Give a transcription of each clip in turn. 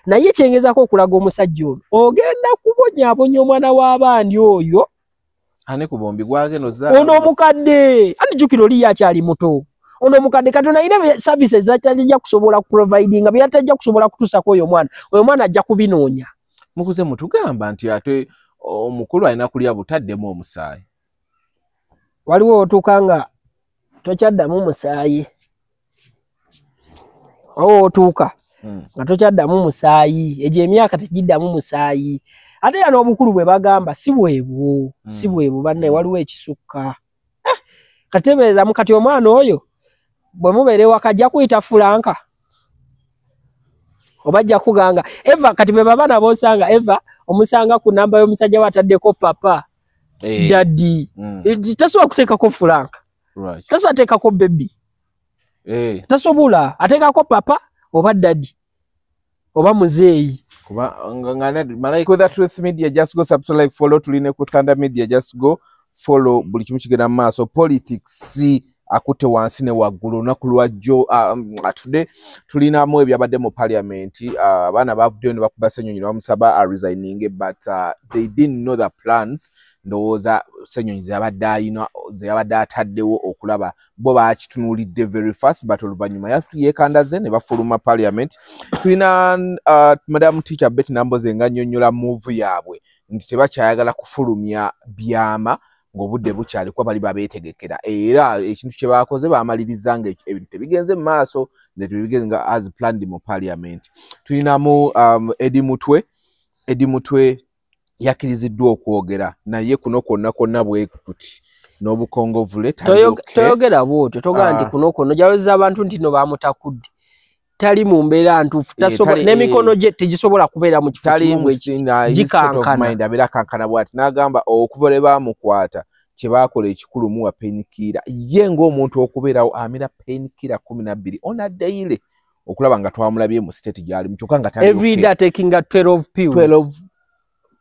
naye kyengezako okulaga omusajja ono ogenda kubonyaabonya omwana w'abandi oyo ane ku bombi gwageno za ono omukadde anijjukira oli yakyali muto ono omukadde Katonda alina services zatajja kusobola providinga bye yatajja kusobola kutusako oyo mwana ajja kubinoonya. Mukuze mutugamba nti ate omukulu alina kulya butaddemu omusaayi. Waliwo otuuka tokyaddamu musaayi. Otuuka nga tokyaddamu musaayi egyo emyaka tegiddamu musaayi ate yana obukulu bwe bagamba si bwebwo banne waliwo ekisukka katebeeza mukati omwana oyo bwe mubeere wakajja kuyita Fulanka oba ajja kuganga Eva kati be babana bosanga Eva omusanga ku namba y'omusajja wataddeko papa daddy tasobola kuteekako Fulanka tasobola ateekako baby tasobola ateekako papa oba daddy oba muzeeyi kuba Malaika with the Truth Media just go subscribe follow tuline ku Thunder Media just go follow buli kimu kigenda maaso politics akute wansi ne waggulu nakulwajjo today tulina mu ebyabadde mu parliament abana bavudde ne bakuba Ssenyonyi bamusaba resigning but they didn't know the plans ndowooza Ssenyonyi zeyabadde ataddewo okulaba bo bakitunulidde very fast but oluvannyuma yekandaze ne bafuluma parliament tulina Madam Teacher Betty Namboze nga nnyonnyola move yaabwe nti tebakyayagala kufulumya byama ng'obudde bukyali kuba bali babeetegekera era ekintu kye baakoze baamaliriza nga ebintu tebigenze mu maaso ne tebigenze nga as planned mu parliament. Tulinamu Eddie Mutwe yakkiriziddwa okwogera naye kuno kwonna bwe kuti n'obukongovule toyogera bwotyo togaa nti kuno kwono jaweza abantu nti no bamutakudde tali mu mbeera ntuufu n'emikono gye tegisobola kubeera mu kifo kimu gikankana abeera kankana bw'ati n'agamba okuva lwe baamukwata kye baakola ekikulu muwa painkiller ye ng'omuntu okubeerawo amira painkiller 12 on a daily okulaba nga twamulabye mu state gy'ali mukyokka nga every day taking 12 pills 12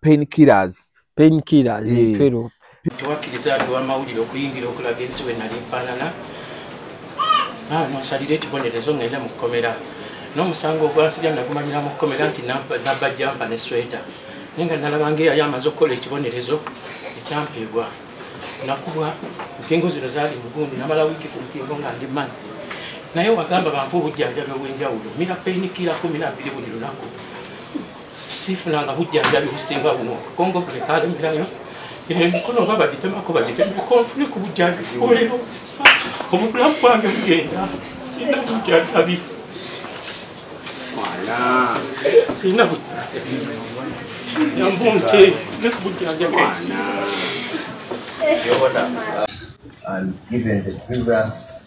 painkillers 12 tuwakkiriza atuwa amawulire okuyingira okulaga ensi we nali nfaanana nosalira ekibonerezo ngenda mu kkomera n'omusango ogwasirya nagumanyira mu kkomera nti nabba jampa ne sweta naye nga nalaba ng'eyali amaze okukola ekibonerezo ekyampeebwa nakubwa enkingo zino zaali mugundi namala wiiki ku nkingo nga ndi mazzi naye wagamba bampa obujjanjabi obw'enjawulo mira painkiller 12 buli lunaku sifunanga bujjanjabi businga buno kongovule kalemerayo emikono oba bagitemako bagitemeko nfune ku bujjanjabi olero obulamu bwange bugenda sirina bujjanjabi sirina bujjanjabi yambunte nfune ku bujjanjabi and given the previous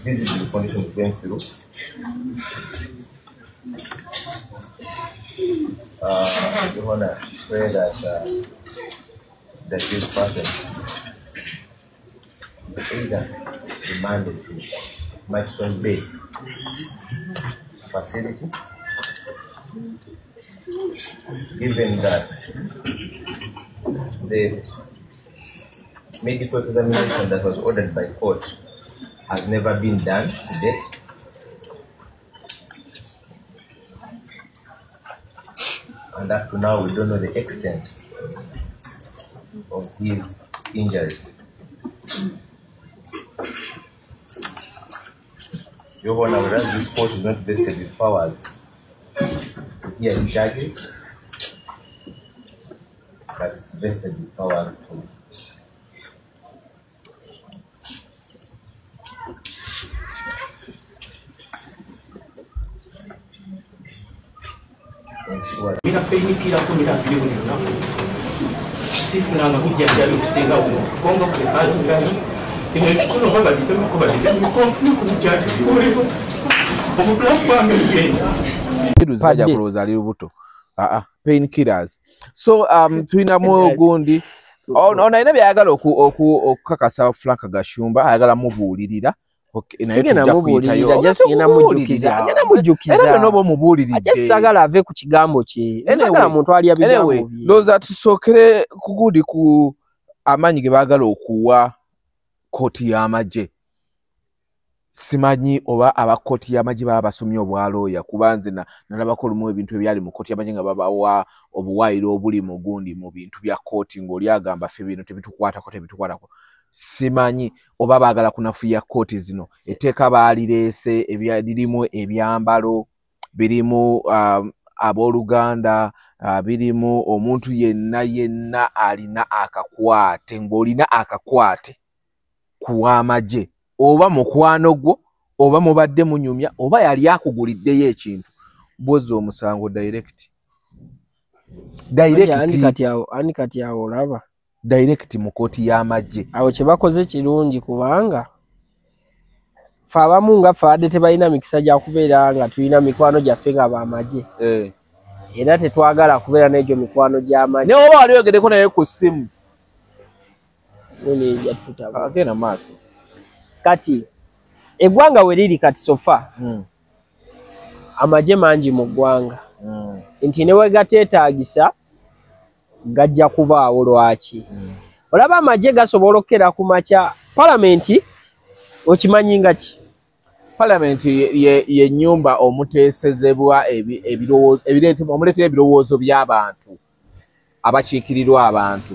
visible conditions going through, we want to pray that this person either demanded to Maxton Bay facility, given that the medical examination that was ordered by court has never been done to date. And up to now, we don't know the extent of his injuries. Your Honor, whereas this court is not vested with powers to hear charges, but it's vested with powers to mira painkiller 12 buli lunaku sifunanga bujjanjabi businga buno kongo kulekalemerayo emikono oba bagitemako bagitemeko nfune ku bujjanjabi olero obulamu bwange bugenda zajja kulowooza ali lubuto painkillers so tulinamu gundi ono alina byayagala okukakasa Frank Gashumba ayagala mubuulirira sagala ave ku kigambo kye sagala muntu alya bigambo loza tusookere ku gundi ku amaanyi ge baagala okuwa kooti y'amagye simanyi oba abakoti y'amagye baba basomye obwalooya kubanze nalabako olumu ebintu ebyali mu koti y'amagye nga babawa obuwaayiro obuli mu gundi mu bintu bya kooti ng'oli agamba ffe bino tebitukwatako simanyi oba baagala kunafuya kooti zino etteeka baalireese lirimu ebyambalo birimu abooluganda birimu omuntu yenna alina akakwate ng'olina akakwate kuw'amagye oba mukwano gwo oba mubadde munyumya oba yali akuguliddeyo ekintu bwoza omusango direct kati awo olaba direct mu kooti y'amagye awo kye bakoze kirungi kubanga fe abamu nga ffe abadde tebalina mikisa gya kubeera nga tulina mikwano gyaffe nga b'amagye era tetwagala kubeera n'egyo mikwano gy'amagye naye oba wali oyogereko naye ku ssimu agenda maaso kati eggwanga we liri kati sofa amagye mangi mu ggwanga nti ne we gateetaagisa gajja kubaawo lwaki olaba amagye gasobola okukera ku makya palamenti okimanyi nga ki palamenti ye nnyumba omuteesezebwa omuleetera ebirowoozo by'abantu abakiikirirwa abantu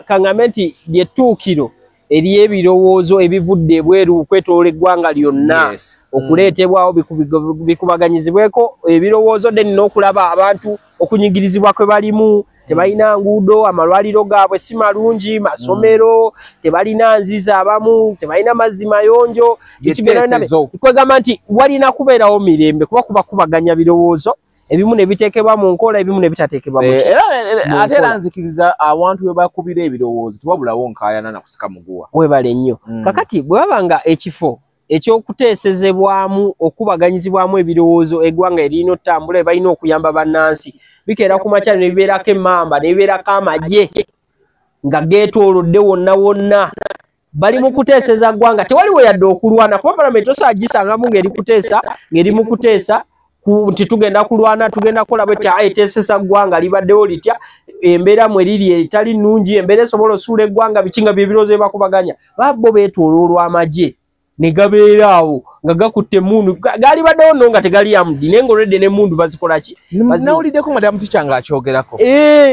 kaŋŋambe nti lyettuukiro ery'ebirowoozo ebivudde ebweru okwetoloola eggwanga lyonna okuleetebwawo bikubaganyizibweko ebirowoozo then n'okulaba abantu okunyigirizibwa kwe balimu tebalina nguudo amalwaliro gaabwe si malungi masomero tebalina nziza abamu tebalina mazzi mayonjo kwegamba nti walina kubeerawo mirembe kuba kubaganya birowoozo ebimu ne biteekebwa mu nkola ebimu ne bitateekebwa ate era nzikiriza abantu bwe bakubira ebirowoozo tewabulawo nkaayana na kusika muguwa webale nnyo kakati bwe babanga ekifo ekyokuteesezebwamu okubaganyizibwamu ebirowoozo eggwanga erina otambula balina okuyamba bannansi bikeera ku makyalo ne bibeerako emmamba ne bibeerako amagye nga geetoolodde wonna wonna bali mu kuteeseza ggwanga tewaliwo yadde okulwana kuba palamenti osaagisangamu ng'eri kuteesa ng'eri mu kuteesa nti tugenda kulwana tugenda kukola bwe eteesesa ggwanga libaddewo litya embeera mwe liri etali nnungi embeera esobola osuula eggwanga biki nga byebirowoozo bakubaganya babbo beetooloolwa amagye ne gabeera awo nga gakutte emmundu gaali baddewo nno nga tegali yamudi naye ng'olwedde n'emmundu bazikola ki nawuliddeko madamu Ticha ng'akyogerako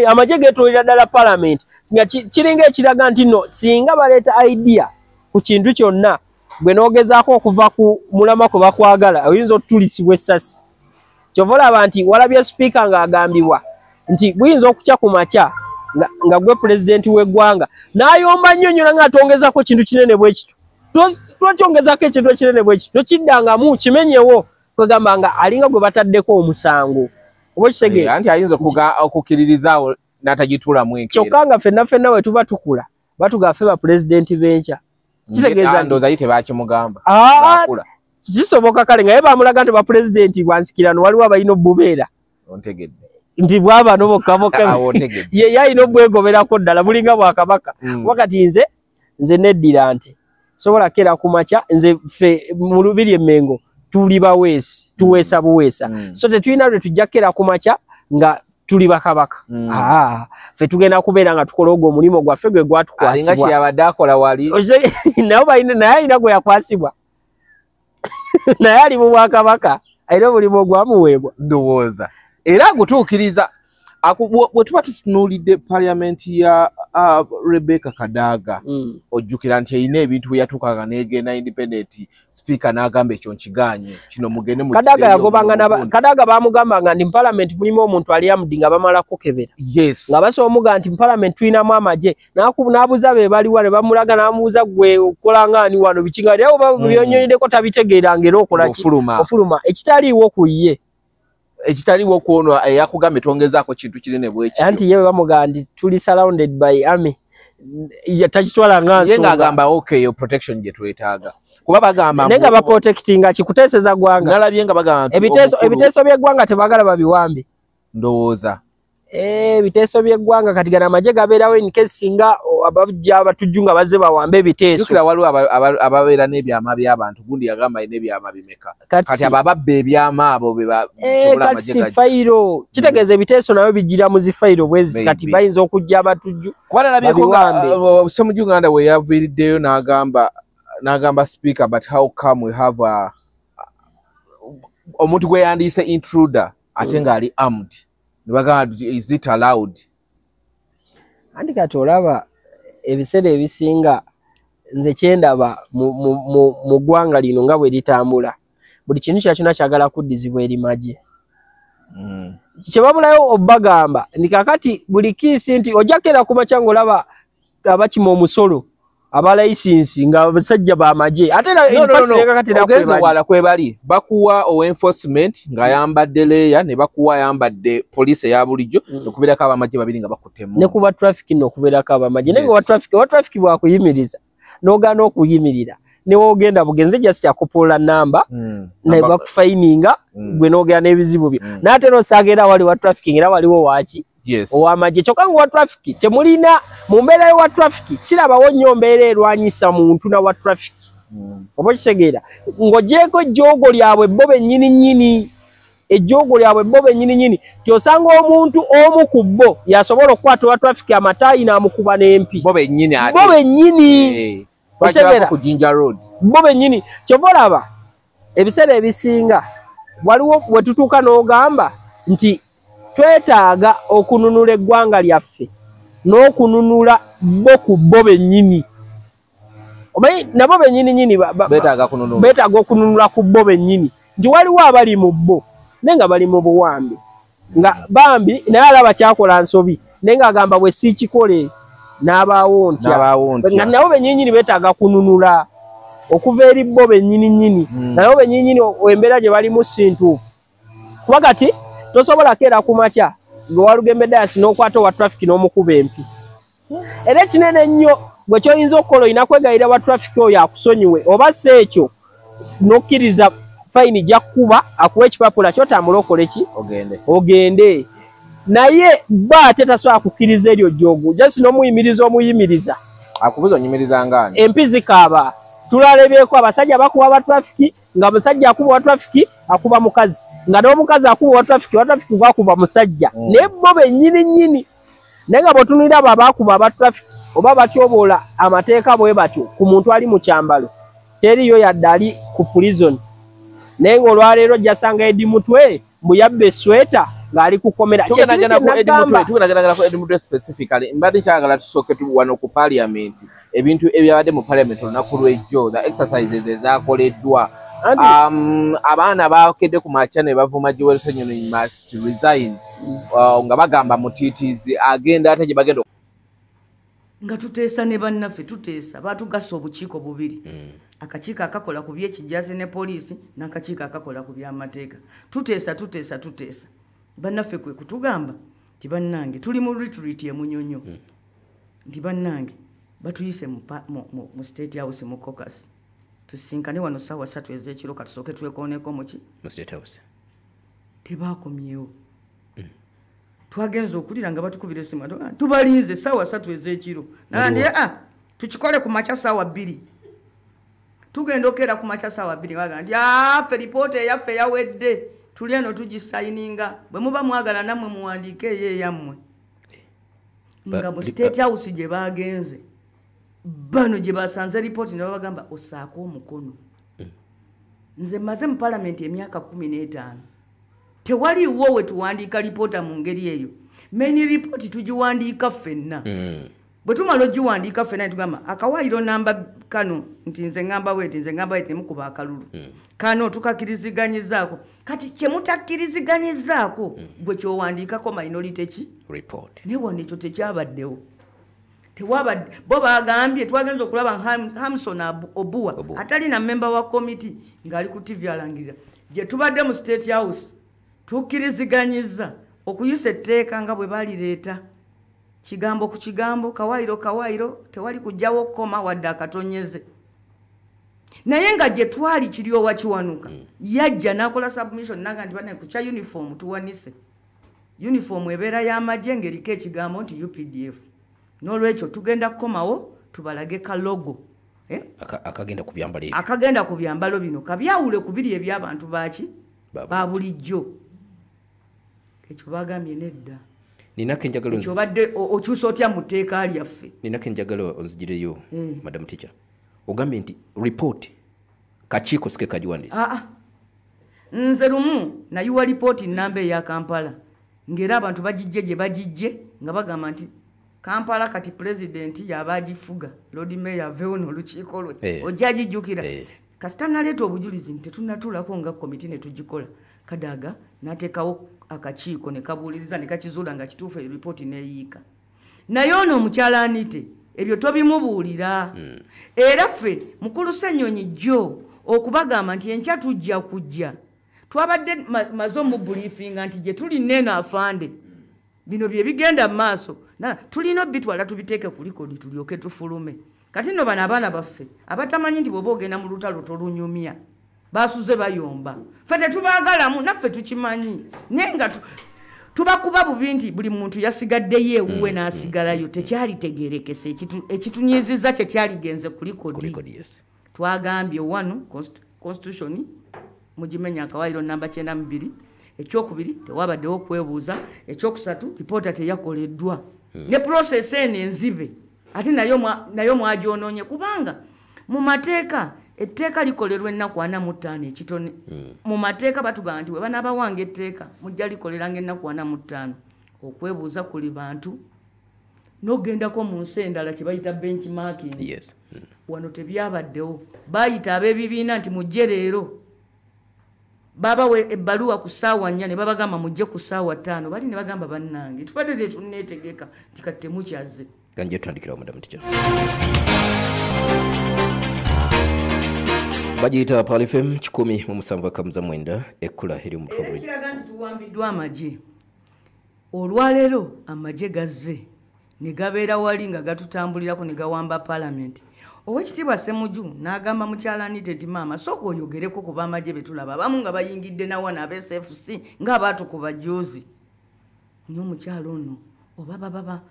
amagye geetoolera ddala palamenti nga kiringa ekiraga nti nno singa baleeta idea ku kintu kyonna gwe n'ogezaako okuva ku mulama kwe bakwagala oyinza otutulisibwa essasi kyova olaba nti walabye sipiika ng'agambibwa nti buyinza okukya ku makya nga gwe pulezidenti w'eggwanga n'ayomba nnyonnyola ng'atongezako kintu kinene bwe kitu twakyongezako ekintu ekinene bwe kitu tokiddangamu kimenyewo kwegamba nga alinga gwe bataddeko omusango oba okitegeera nti ayinza okukkiririzaawo n'atagituulamu enkeera kyokka nga ffenna we tuba tukula batugaa ffe bapulezidenti b'enkya kitegeeza ndowooza ye tebaakimugamba kisoboka kale nga ye bamulaga nti bapulezidenti bwansikirano waliwo abalina obbubeera ontegedde nti bwabano bokkaboka ye alina obwegoberako ddala bulinga bwakabaka wakati nze neddira nti sobola kera ku makya nze ffe mu Lubiri Emmengo tuli baweesi tuweesa buweesa so tetulina lwe tujja kera ku makya nga tuli bakabaka ffe tugenda kubeera nga tukola ogwo omulimu gwaffe gwe gwatukwasibwa alinga kyeyabadde akola wali naye alina gwe yakwasibwa naye ali mu bwakabaka alina omulimu ogwamuweebwa ndowooza era gutuukiriza bwe tuba tutunuulidde paliamenti ya Rebecca Kadaga ojjukira nti erina ebintu bwe yatuukanga n'egenda independent speaker n'agamba ekyo nkiganye kino mugende mu Kadaga baamugambanga nti mu palamenti mulimu omuntu ali amudi nga bamala kukebera nga basobola omuga nti mu palamenti tulinamu amagye n'abuuza be baliwa ne bamulaga n'amubuuza gwe okola ngaani wano bikinga naye oba byonyonyeddeko tabitegeeranga era okola ki ofuluma ekitaliiwo ku ye ekitaliwo kuono eyakugambe tongezako kintu kinene bwe ekyo anti yewe bamuga ndi tuli surrounded by army takitwala nganso yenga agamba okay yo protection je twetaaga kuba bagamba nenga ba protectinga kikuteeseza gwanga nalabye nga bagamba ebiteeso by'eggwanga tebagala babiwambe ndowooza ebiteeso by'eggwanga kati gana amagye gabeerawo in case singa abajja abatujjunga bazze bawambe ebiteeso yukira waliwo ababeera n'ebyama by'abantu gundi yagamba n'ebyama bimeka kati ababba ebyama abo kati si fayiro kitegeeza ebiteeso nabyo bijjira mu zifayiro bwezi kati bayinza okujja abatujju kuba nalabyeko Ssemujju Nganda we yaviiriddeyo n'agamba nagamba speaker, but how come we have omuntu gwe yandise intruder ate nga ali armed? Nibagamba is it allowed? Andi kati olaba ebiseera ebisinga nze kyendaba mu ggwanga lino nga bwe litambula, buli kintu kyakina kyagala kuddizibwa eri magye. Kyebabulayo obagamba ndi kakati buli kiisi nti ojakera ku makya ng'olaba abakima omusolo aba license nga abasajja ba magye ate ogenze wala kwebali bakuwa o enforcement nga yambadde leya ne bakuwa yambadde police ya bulijjo okubeerako abamagye babiri nga bakutemu ne kuba traffic n'okubeerako abamagye naye wa traffic bwakuyimiriza n'ogaana okuyimirira ne wogenda bugenze just yakupola namba ne bakufininga gwe n'ogenda n'ebizibu byo n'ate n'osagera wali wa traffic era waliwo waki owamagye kyokka nga wa traffic temulina mu mbeera wa traffic sirabawo nnyo mbeera erwanyisa muntu na wa traffic oba kisegeera ng'ogyeko ejjoogo lyabwe bo bennyini ejjoogo lyabwe bo bennyini tyosanga omuntu omu ku bo yasobola okukwata wa traffic amataayi n'amukuba n'empi bo bennyini bo bennyini kyova olaba ebiseera ebisinga waliwo bwe tutuuka n'ogamba nti twetaaga okununula eggwanga lyaffe n'okununula bo ku bo bennyini omanyi nabo bennyini beetaaga okununula ku bo bennyini nti waliwo abali mu bo naye nga bali mu buwambi nga bambi naye alaba kyakola nsobi naye ng'agamba bwe siikikole n'abaawo ntya nga nabo bennyini beetaaga kununula okuva eri bo bennyini nabo bennyini embeera gye balimu sintuufu kuba kati tosobola keera ku makya ng'owalugembe dayasi n'okwata owa traffic n'omukuba empi era ekinene ennyo bwe kyoyinza okukola olina kwegayirira wa traffic oyo akusonyiwe oba si ekyo n'okkiriza fayini gyakkuba akuwa ekipapula kyotambula okole ki ogende naye ba ate tasobola kukkiriza eryo jjoogo jasi n'omuyimiriza akubuza onyimiriza ngani empi zikaaba tulalebyeko abasajja bakuba ba traffic nga musajja akuba wa traffic akuba mukazi nga n'omukazi akuba wa traffic gwakuba musajja naye bo bennyini naye nga bw'otunulira abo abakuba aba traffic oba batyoboola amateeka bwe batyo ku muntu ali mu kyambalo teriyo yadde ali ku prison naye ng'olwaleero jasanga Edi Mutwe mbu yabba esweta ng'ali kukomera Edi specifically mbadde kyagala tusooke wano ku parliament ebintu ebyabadde mu parliament olunaku lw'ejjo the exercises ezaakoleddwa abaana bakedde ku makya ne bavuma Joel Ssenyonyi must resign nga bagamba mutiitiizi agenda ate gye bagenda nga tuteesa ne bannaffe tuteesa batugasa obukiiko bubiri akakiiko akakola ku by'ekijazi ne poliisi n'akakiiko akakola ku by'amateeka tuteesa bannaffe kwe kutugamba nti bannange tuli mu retreat e Munyonyo nti bannange batuyise mu State House mu caucus tusinkane wano ssaawa 3 ez'ekiro katusooke twekooneko mu State House tebaakomyewo twagenze okulira nga batukubira essimu tubalinze ssaawa 3 ez'ekiro nandi tukikole ku makya ssaawa 2 tugenda okeera ku makya ssaawa 2 baga nti ffe ripoota eyaffe yawedde tuli eno tugisayininga bwe muba mwagala nammwe muwandiike eyo eyammwe nga mu State House gye bagenze bano gye basanze ripooti ne babagamba osaako omukono nze maze mu palamenti emyaka 15 tewaliwo we tuwandiika lipoota mu ngeri eyo main report tugiwandiika ffenna bwe tumala ogiwandiika ffenna tugamba akawaayiro namba kano nti nze ngamba bweti mukuba akalulu kano tukakiriziganyizaako kati kyemutakkiriziganyizzaako gwe kyowandiikako minority ki report ne wano ekyo tekyabaddewo tewabadde bo bagambye twagenza okulaba Hamson Obua atali na member wa committee ng'ali ku TV alangirira gye tubadde mu State House tukkiriziganyiza okuyisa etteeka nga bwe balireeta kigambo ku kigambo kawaayiro tewali kujjawo koma wadde akatonyeze naye nga gye twali kiri owakiwanuka yajja n'akola submission naga nti bane ku kya uniform tuwanise uniform ebeera y'amagye ng'eriko ekigambo nti UPDF n'olwekyo tugenda kukomawo tubalage ka logo akagenda ku byambalo bino kabyawule ku biri eby'abantu baki ba bulijjo ekyo bagambye nedda ninako enjagalo ekyo badde okyusa otya mu tteeka lyaffe ninako enjagalo onzigireyo madam teacher ogambye nti report kakiiko sike kajiwandiisa nze lumu nayiwa lipooti nnamba eya Kampala ng'era abantu bagijje gye bagijje nga bagamba nti Kampala kati pulezidenti yaba agifuga Lord Mayor aveewo n'olukiiko lwe ojja agijjukira kasita naleeta obujulizi nti tetunnatuulako nga komiti ne tugikola Kadaga n'ateekawo akakiiko ne kabuuliriza ne kakizuula nga kituufu eripooti n'eyiika naye ono omukyala Anite ebyo tobimubuulira era ffe mukulu Ssenyonyi jjo okubagamba nti enkya tujja kujja twabadde mazo mu briefinga nti gye tuli neno afande bino bye bigenda maaso tulina bitwala tubiteeke ku likodi tulyoke tufulume kati no bana abaana baffe abatamanyi nti bwoba ogenda mu lutalo tolunyumya basuze bayomba ffe tetubaagalamu naffe tukimanyi naye nga tubakuba bubi nti buli muntu yasigaddeyo ewuwe n'asigalayo tekyalitegeerekese ekitunyiizizza kyekyaligenze ku likodi twagambye wano constitution mugimenya akawairo namba 92 ekyokubiri tewabaddewo kwebuuza ekyokusatu lipoota teyakoleddwa ne process ene enzibe ate nayo mwagyonoonye kubanga mu mateeka etteeka likolerwa ennaku 45 ekitone mu mateeka batugamba nti bwe banaabawanga etteeka mujja likoleranga ennaku 45 okwebuuza kuli bantu n'ogendako mu nsi endala kye bayita benchmarking wano tebyabaddewo bayita ab'ebibiina nti mujje leero babawe ebbaluwa ku ssaawa 4 ne babagamba mujje ku ssaawa 5 bali ne bagamba bannange tubadde tetunneetegeka nti kati temukyaze kanje tutandikirawo madamu tica bagiyita Pal FM 107.9 ekkula eri omutwe bulungi kiraga nti tuwambiddwa amagye olwaleero amagye gazze ne gabeera wali nga gatutambulirako ne gawamba palamenti owekitiibwa Ssemuju n'agamba mukyala Anite nti maama sooka oyogereko kuba amagye betulaba abamu nga bayingidde nawana ab'SFC ng'abaatukuba joozi nyo omukyala ono oba baba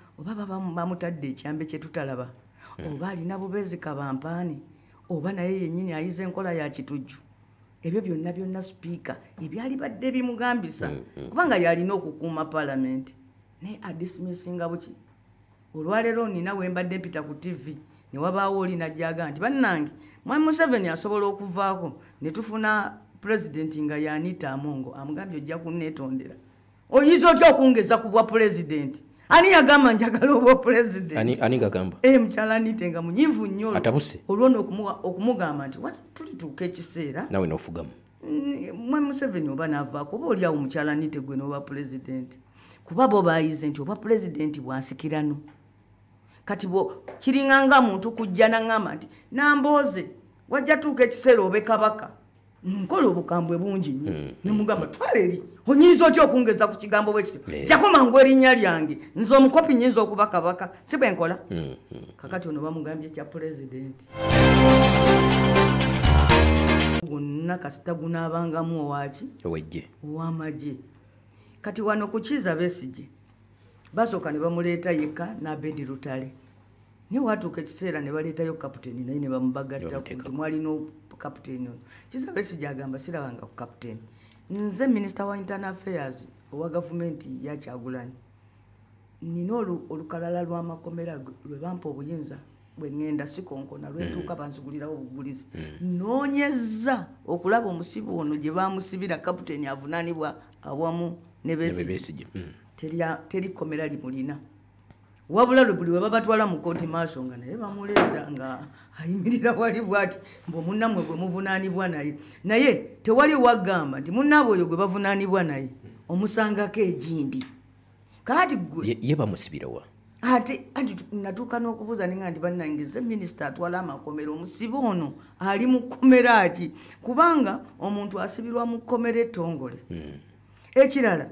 bamutadde ekyambe kye tutalaba oba alina bubezi kabampaani oba naye yennyini ayiza enkola ya kitujju ebyo byonna sipiika ebyali badde bimugambisa kubanga yalina okukuuma palamenti naye adismissinga buki olwaleero nina wembadde mpita ku TV ne wabaawo oli najjaga nti bannange Mwami Museveni asobola okuvaako ne tufuna pulezidenti nga Anita Amongo amugambye ojja kunneetondera oyinza otya okungeza ku bwa pulezidenti ani yagamba njagala obwa pulezidenti ani gagamba mukyala Anita nga munyiivu nnyo atabuse olwona okumugamba nti tulituuka ekiseera nawe n'ofugamu Mwami Museveni oba naavaako oba oliawo mukyala Anita gwe n'obwa pulezidenti kuba bo baayize nti obwa pulezidenti bwansikirano kati kiringanga muntu kujja nangamba nti nambooze wajja tuuka ekiseera obe kabaka nkola obukambwe bungi nnyo nemugamba twala eri onyiiza otya okungeza ku kigambo bwekityo jako mangu erinnya lyange nze omukopi nyinza okuba kabaka si bwe nkola kakati ono bamugambye kya pulezidenti gonna kasita gunaabangamu owaki ow'amagye kati wano kukiza Besigye basooka ne bamuleeta yekka n'Abedi Lutale naye watuuka ekiseera ne baleetayo kapiteeni naye ne bamubagatta nti mwalina kapiteeni ono Kizza Besigye agamba sirabanga ku kapiteeni nze minisita wa internal affairs owa gavumenti ya Kyagulanyi nina olukalala lw'amakomera lwe bampa obuyinza bwe ŋŋenda sikonkona lwetuuka bansigulirawo obugulizi noonyezza okulaba omusibu ono gye bamusibira kapiteeni avunaanibwa awamu ne Besigye teri komera limulina wabula buli we babatwala mu kooti maaso nga naye bamuleeta nga ayimirira wali bwati mbu munnammwe gwe muvunaanibwa naye tewali wagamba nti munnaabwe oyo gwe bavunaanibwa naye omusangako egindi kati gwe ye bamusibirawa ate natuuka n'okubuuza ninga nti bannange ze minisita atwala amakomera omusibe ono ali mu kkomera ki kubanga omuntu asibirwa mu kkomera ettongole ekirala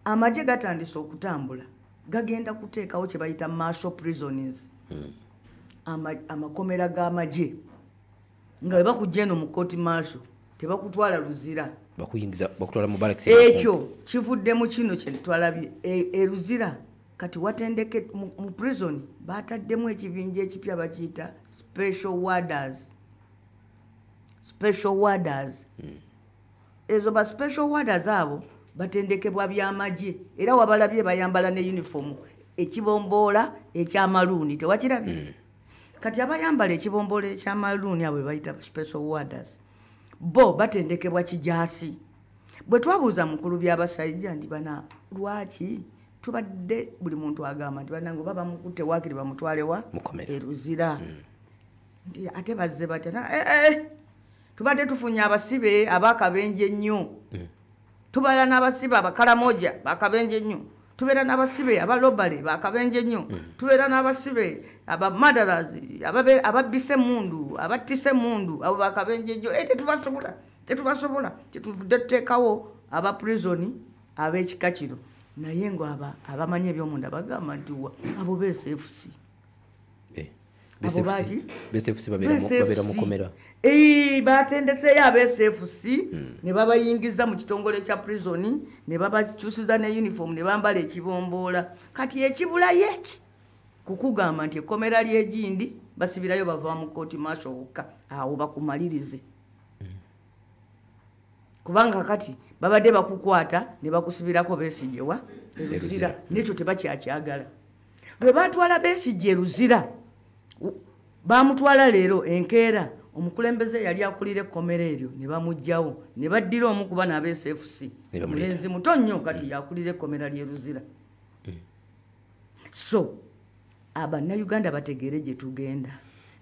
amagye gatandise okutambula gagenda kuteekawo kye bayita martial prisoners amakomera g'amagye nga bwe bakujja eno mu kooti martial tebakutwala luzira bakutwala mu barracks ekyo kivuddemu kino kye twalabye eruzira kati watendeke mu prison bataddemu ekibinja ekipya bakiyita special warders ezo ba special warders abo batendekebwa by'amagye era wabalabye bayambala ne uniform ekibomboola ekyamaluuni tewakirabye kati abayambala ekibombolo ekyamaluuni abo bayita special warders bo batendekebwa kijasi bwe twabuuza mukulu by'abasajja ndi bana lwaki tubadde buli muntu agamba nti banange baba mukutte waakiri bamutwalewa eruzira nti ate bazze batya tubadde tufunye abasibe abakabenje ennyo tubeera n'abasibe abakalamoja bakabenje nnyo tubeera n'abasibe abalobale bakabenje nnyo tubeera n'abasibe abamadarazi ababbise mundu abattise mundu abo bakabenje nnyo tetubasobola tetuvudde tuteekawo aba prisoni ab'ekika kino naye ngo abamanyi ebyomunda bagamba nti abo BSFC batendeseyo aba-SFC ne babayingiza mu kitongole kya prisoni ne babakyusiza ne uniform ne bambala ekibomboola kati ekibulayo eki kukugamba nti ekkomera ly'egindi basibirayo bava mu kooti maasho wokka awo bakumalirize kubanga kati babadde bakukwata ne bakusibirako Besigyewa eruzira nekyo tebakyakyagala lwe batwala Besigye eruzira bamutwala leero enkeera omukulembeze yali akulira ekkomera eryo ne bamugjawo ne baddira omu kuba n'aba-SFC mulenzi muto nnyo kati yakulira ekkomera ly'eruzira so abannayuganda bategeere gye tugenda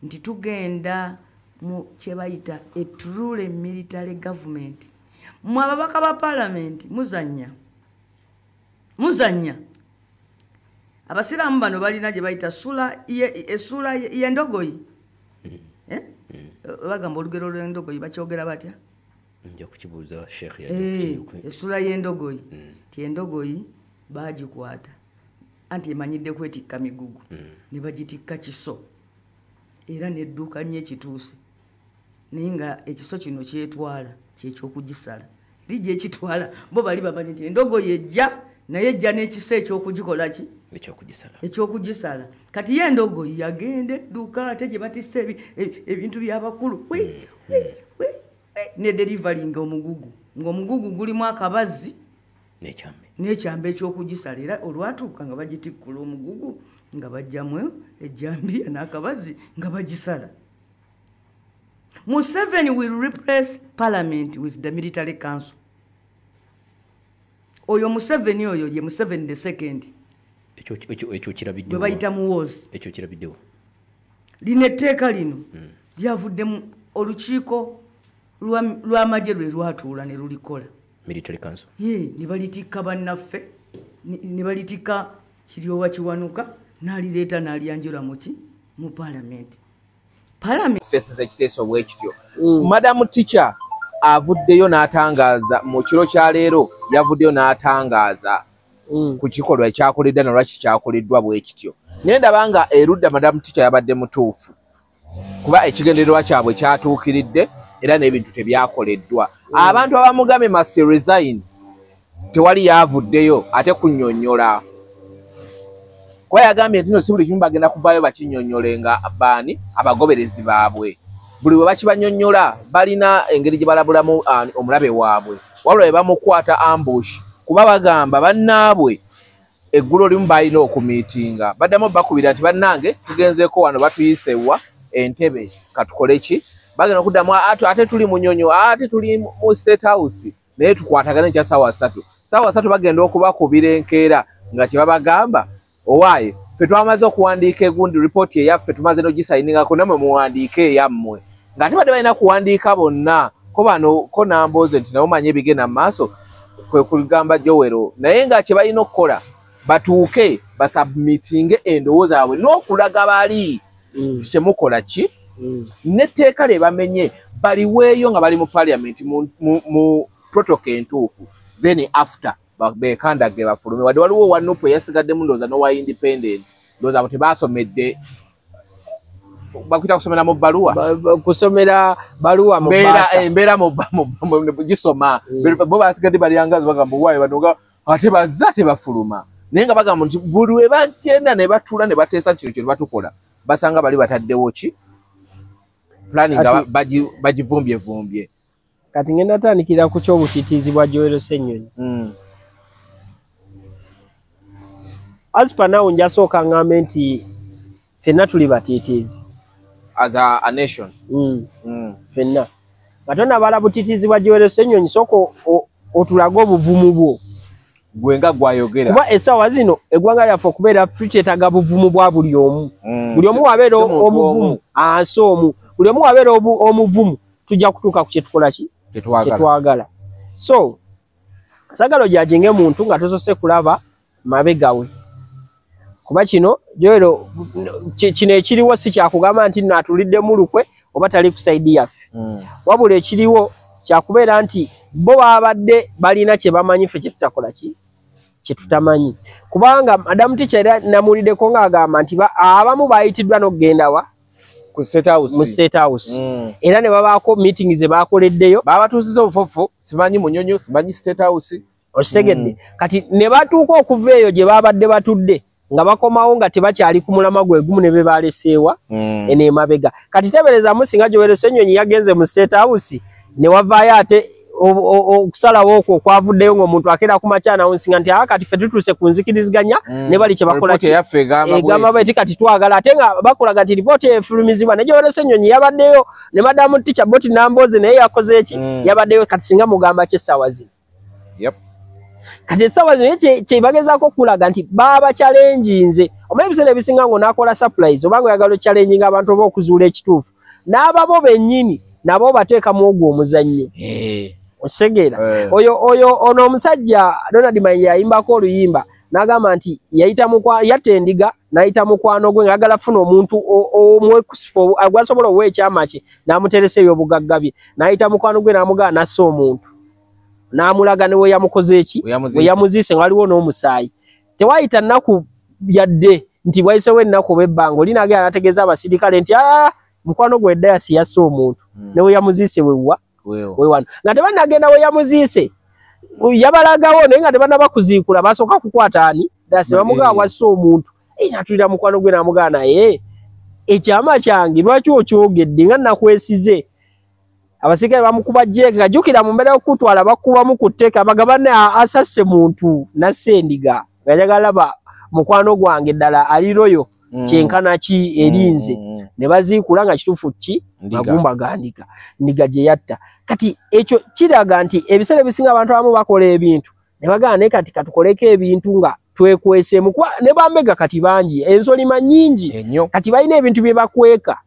nti tugenda mu kye bayita a truly military government mwe ababaka ba parliament muzanya abasiraamu bano balina gye bayita essula y'endogoyi bagamba olugero lw'endogoyi bakyogera batya nja kukibuuza sheekh essula y'endogoyi ti endogoyi bagikwata anti emanyidde kwetikka migugu ne bagitikka kiso era nedduuka nnyo ekituuse naye nga ekiso kino kyetwala kyekyokugisala eri gyekitwala bo bali bamanyi nti endogoyi ejja naye ejja n'ekiso ekyokugikola ki ekyokugisala kati ye endogoyi yagende dduuka ate gye batisse ebintu by'abakulu ne derivalinga omugugu ng'omugugu gulimu akabazi n'ekyamba ekyokugisala era olwatuuka nga bagitikkula omugugu nga bajjamu ejjambiya n'akabazi nga bagisala. Museveni will replace parliament with the military council. Oyo Museveni oyo ye Museveni the second. Ekyo kirabidde. Bwe bayita muwozi. Ekyo kirabiddewo. Lino etteeka lino lyavuddemu olukiiko lw'amagye lwe lwatuula ne lulikola. Military council. Ne balitikka bannaffe ne balitikka Kiryowa Kiwanuka n'alireeta n'alyanjula mu parliament. Faces ekiteeso bwekityo. Madam Teacher avuddeyo n'atangaaza mu kiro kya leero yavuddeyo n'atangaaza ku kikolwa ekyakoledda na lwaki kyakoleddwa bwekityo. Naye ndaba nga erudda Madam Teacher yabadde mutuufu kuba ekigendererwa kyabwe kyatuukiridde era n'ebintu tebyakoleddwa. Abantu abamugambe must resign tewali yavuddeyo ate kunnyonnyola. Kwa yagambye nti no si buli kimu bagenda kuvaayo bakinnyonnyolenga baani abagoberezi baabwe. Buli we bakibanyonnyola balina engeri gye balabulamu omulabe waabwe. Wabula bwe bamukwata ambush kuba bagamba bannaabwe eggulo limu balina okumiitinga. Baddamu bakubira nti bannange tugenzeeko wano batuyisewa entebe katukole ki. Bagenda okuddamu ate tuli mu nnyonnyo ate tuli mu State House naye tukwatagane ekya ssaawa 3. Ssaawa 3 bagenda okubakubira enkeera nga kye babagamba owaaye ffe twamaze okuwandiika egundi ripooti eyaffe tumaze n'ogisayiningako namwe muwandiike eyammwe ng'ate badde balina kuwandiika bonna ko bano ko nambooze nti nabo manye ebigenda mu maaso kwe kugamba Jowero naye nga kye balina okukola batuuke basubmitinge endowooza yaabwe n'okulaga bali kye mukola ki n'etteeka lye bamenye baliweeyo nga bali mu parliament mu protocol entuufu then after bekandage bafulume wadde waliwo wanupu eyasigaddemu ndowooza n'owa independent ndowooza abo tebasomedde bakwita kusomera mu bbaluwa kusomera baluwa mu embeera gisoma bo basigadde balyangazi bagamba waayo banoga ate bazza tebafuluma naye nga bagamba nti buli we bagenda ne batuula ne bateesa kino kye batukola basanga bali bataddewo ki planning nga bagivumbyevumye. Kati ngenda tandikira ku ky'obutiitiizi bwa Joel Ssenyonyi. Aspa nawo njasooka ngambe nti ffenna tuli batiitiizi as a nation. Fenna. Katona bala butitizibwa Joel Ssenyonyi soko otulaga obuvumu bwo. Gwenga gwayogera. Kuba esawa zino eggwanga lyaffe okubeera twetaaga buvumu bwa buli omu. Buli omu wabeera omuvumu asoomu. Buli omu wabeera omuvumu tujja kutuuka ku kyetukola ki? Kyetwagala. So sagalo gyajenge muntu nga tosose kulaba mabegawe. Kuba kino Joel kino ekiriwo si kyakugamba nti natulidde mu lukwe oba tali ku side yaffe. Wabula ekiriwo kyakubeera nti bo babadde balina kye bamanyi ffe kyetutakola ki? Kyetutamanyi. Kubanga Madam Teacher era namuliddeko ng'agamba nti abamu bayitiddwa n'okugenda wa? Ku State House. Mu State House. Era ne babaako meeting ze baakoleddeyo. Babatuusiza obufofu, simanyi Munyonyo, simanyi State House. Osegedde. Kati ne batuuka okuva eyo gye babadde batudde nga bakomawo nga tebakyali ku mulama gwe gumu ne be baleseewa ene mabega. Kati tebereza singa Joel Ssenyonyi yagenze mu State House ne wavaayo ate okusalawo okwo kwavuddeyo ng'omuntu akeera ku makya announcing nti kati ffe tutuuse ku nzikiriziganya ne bali kye bakola egamba bwe kati twagala ate nga bakolaga nti lipooti efulumizibwa ne Joel Ssenyonyi yabaddeyo ne Madam Teacher Boti Nambooze naye yakoze eki yabaddeyo kati singa mugamba ky'essaawa zino. Kati essaawa zino kye bagezaako okulaga nti baba challenginze omanyi ebiseera ebisinga ng'onaakola surprise obanga oyagala ochallenginga abantu oba okuzuula ekituufu n'ababo bennyini nabo bateeka mu ogwo omuzannyo. Okisegeera oyo ono omusajja Donald Mayi yayimbako oluyimba n'agamba nti yatta endiga n'ayita mukwano gwe ng'ayagala funa omuntu omwekusifu agwasobola owa ekyama kye n'amuteresa ebyobugagga bye n'ayita mukwano gwe n'amugaba nassa omuntu n'amulaga ne we yamukoze eki we yamuziise nga waliwo n'omusaayi. Tewayita nnaku yadde nti wayisewo ennaku oba ebbanga oli nagenda n'ategeeza abasirikale nti mukwano gwe Dayasi yasse omuntu ne we yamuziise wewano nga tebanagenda we yamuziise yabalagawo naye nga tebannaba kuziikula basooka kukwata ani Dayasi bamugaba wasse omuntu natulira mukwano gwe n'amugaba naye ekyama kyange lwaki okyogedde nga nakwesize. Abasirikale bamukuba jeeke gajukira mu mbeera y'okutwala bakubamu ku tteka bagabane asasse muntu nasse endiga ng'ayagala mukwano gwange ddala aliroyo kyenkana ki erinze ne baziikula nga kituufu ki magumba gandiga ndiga gye yatta. Kati ekyo kiraga nti ebiseera ebisinga abantu abamu bakola ebintu ne bagamba naye kati katukoleko ebintu nga twekweseemu kuba ne bamega kati bangi ensolima nnyingi kati balina ebintu bye bakweka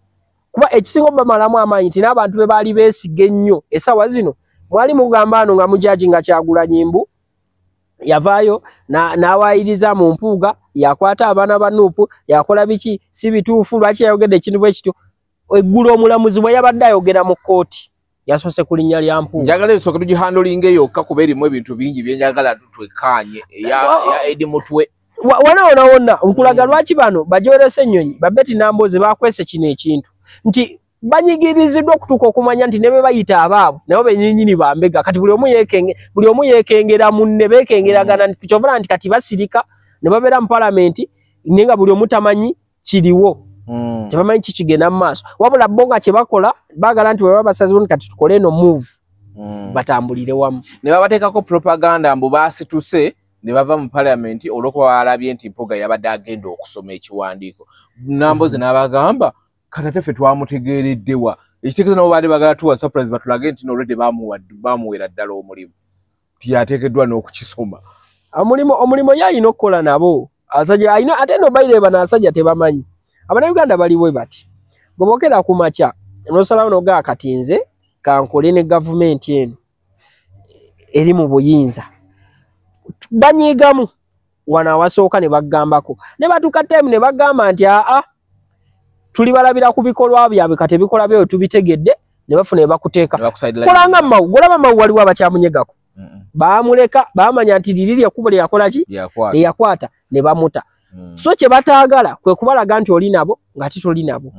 kuba ekisinga bamalamu amaanyi nti n'abantu be baali beesiga ennyo essaawa zino mwali mugamba ano nga mujaji nga Kyagulanyi Mbu yavaayo n'awaayiriza mu mpuuga yakwata abaana ba Nuupu yakola biki si bituufu lwaki yayogedde ekintu bwe kityo. Eggulu omulamuzi bwe yabadde ayogera mu kkooti yasoose ku linnya lya Mpuuga. Njagala esooke tugihandolinga yokka kuba erimu ebintu bingi bye njagala twekkaanye ya Edi Mutwe. Wonna nkulaga lwaki bano Joel Ssenyonyi Beti Nambooze bakwese kino ekintu nti banyigiriziddwa okutuuka okumanya nti ne be bayita abaabo nabo bennyini bambega kati buli omu yeekengera munne beekengeragana kyovula nti kati basirika ne babeera mu palamenti naye nga buli omu tamanyi kiriwo tebamanyi kikigenda mu maaso wabula bo nga kye bakola baagala nti bwe babasaziwo kati tukole eno move batambulire wamu ne babateekako propaganda mbu baasituse ne bava mu palamenti olw'okuba balabye nti Mpuuga yabadde agenda okusoma ekiwandiiko. Nambooze n'abagamba kati ffe twamutegeereddewa ekitegeeza nabo baali bagala tuwa surprise batulage nti already bamuwera ddala omulimu tiyateekeddwa n'okukisoma. Omulimu yalina okukola nabo asajja alina ate no bayireba n'asajja tebamanyi Abannayuganda baliwe bati gobokera ku makya n'osalawo n'ogaa kati nze kankole ne gavumenti eno eri mu buyinza banyigamu wana awasooka ne bagambako ne batuuka time ne bagamba nti tuli balabira ku bikolwa byabwe kati ebikola byayo tubitegedde ne bafuna bakuteeka kolanga Mawu golaba Mawu waliwo abakyamunyegako baamuleka baamanya nti liri ekkubo lye yakola ki yakwata ne bamuta. So kye bataagala kwe kubalaga nti oli nabo nga titoli nabo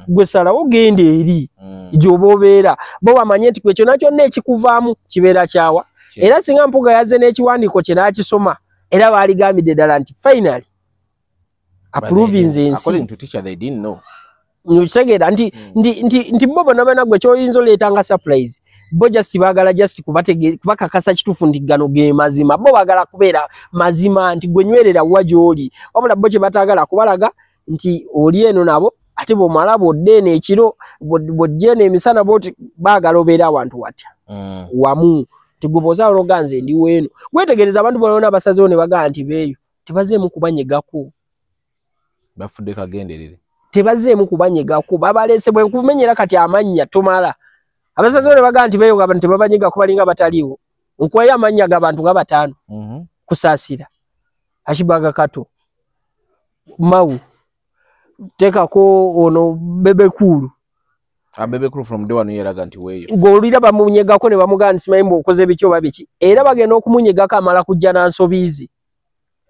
gwe salawo genda eri gy'oba obeera bo bamanye nti kwekyo nakyo n'ekikuvaamu kibeera kyawa era singa Mpuuga yazze n'ekiwandiiko kye n'akisoma era baaligambidde ddala nti finally approving ensi nkitegera nti bo bonna gwe kyoyinza oleeta nga surprise bo just baagala just kubakakasa kituufu nti gano ge mazima bo baagala kubeera mazima nti gwe nywerera wa gy'oli wabula bo kye bataagala kubalaga nti oli eno nabo ate bw'omala bw'oddeena ekiro bw'ojjeena emisana bw'oti baagala obeera awantu watya wamu tigubooza ologanze ndi weeno wetegereza abantu balona abasazeewo ne bagaa nti beeyo tebazeemu kubanyegako bafudde kagenderere tebazeemu kubanyegako babaleese bwe kumenyera kati amannya tomala abasazeewo ne bagaa nti beeyo ng'abantu tebabanyegako balinga bataliiwo nkwayo amannya g'abantu nga 5 kusaasira Ashibaga Kato Mau tekako ono Bebekulu Bebekulu from day one yeraga nti weeyo ng'olira bamunyegako ne bamugamba nti simanyi okoze biki oba biki era bagenda okumunyegako amala kujja n'ansobiize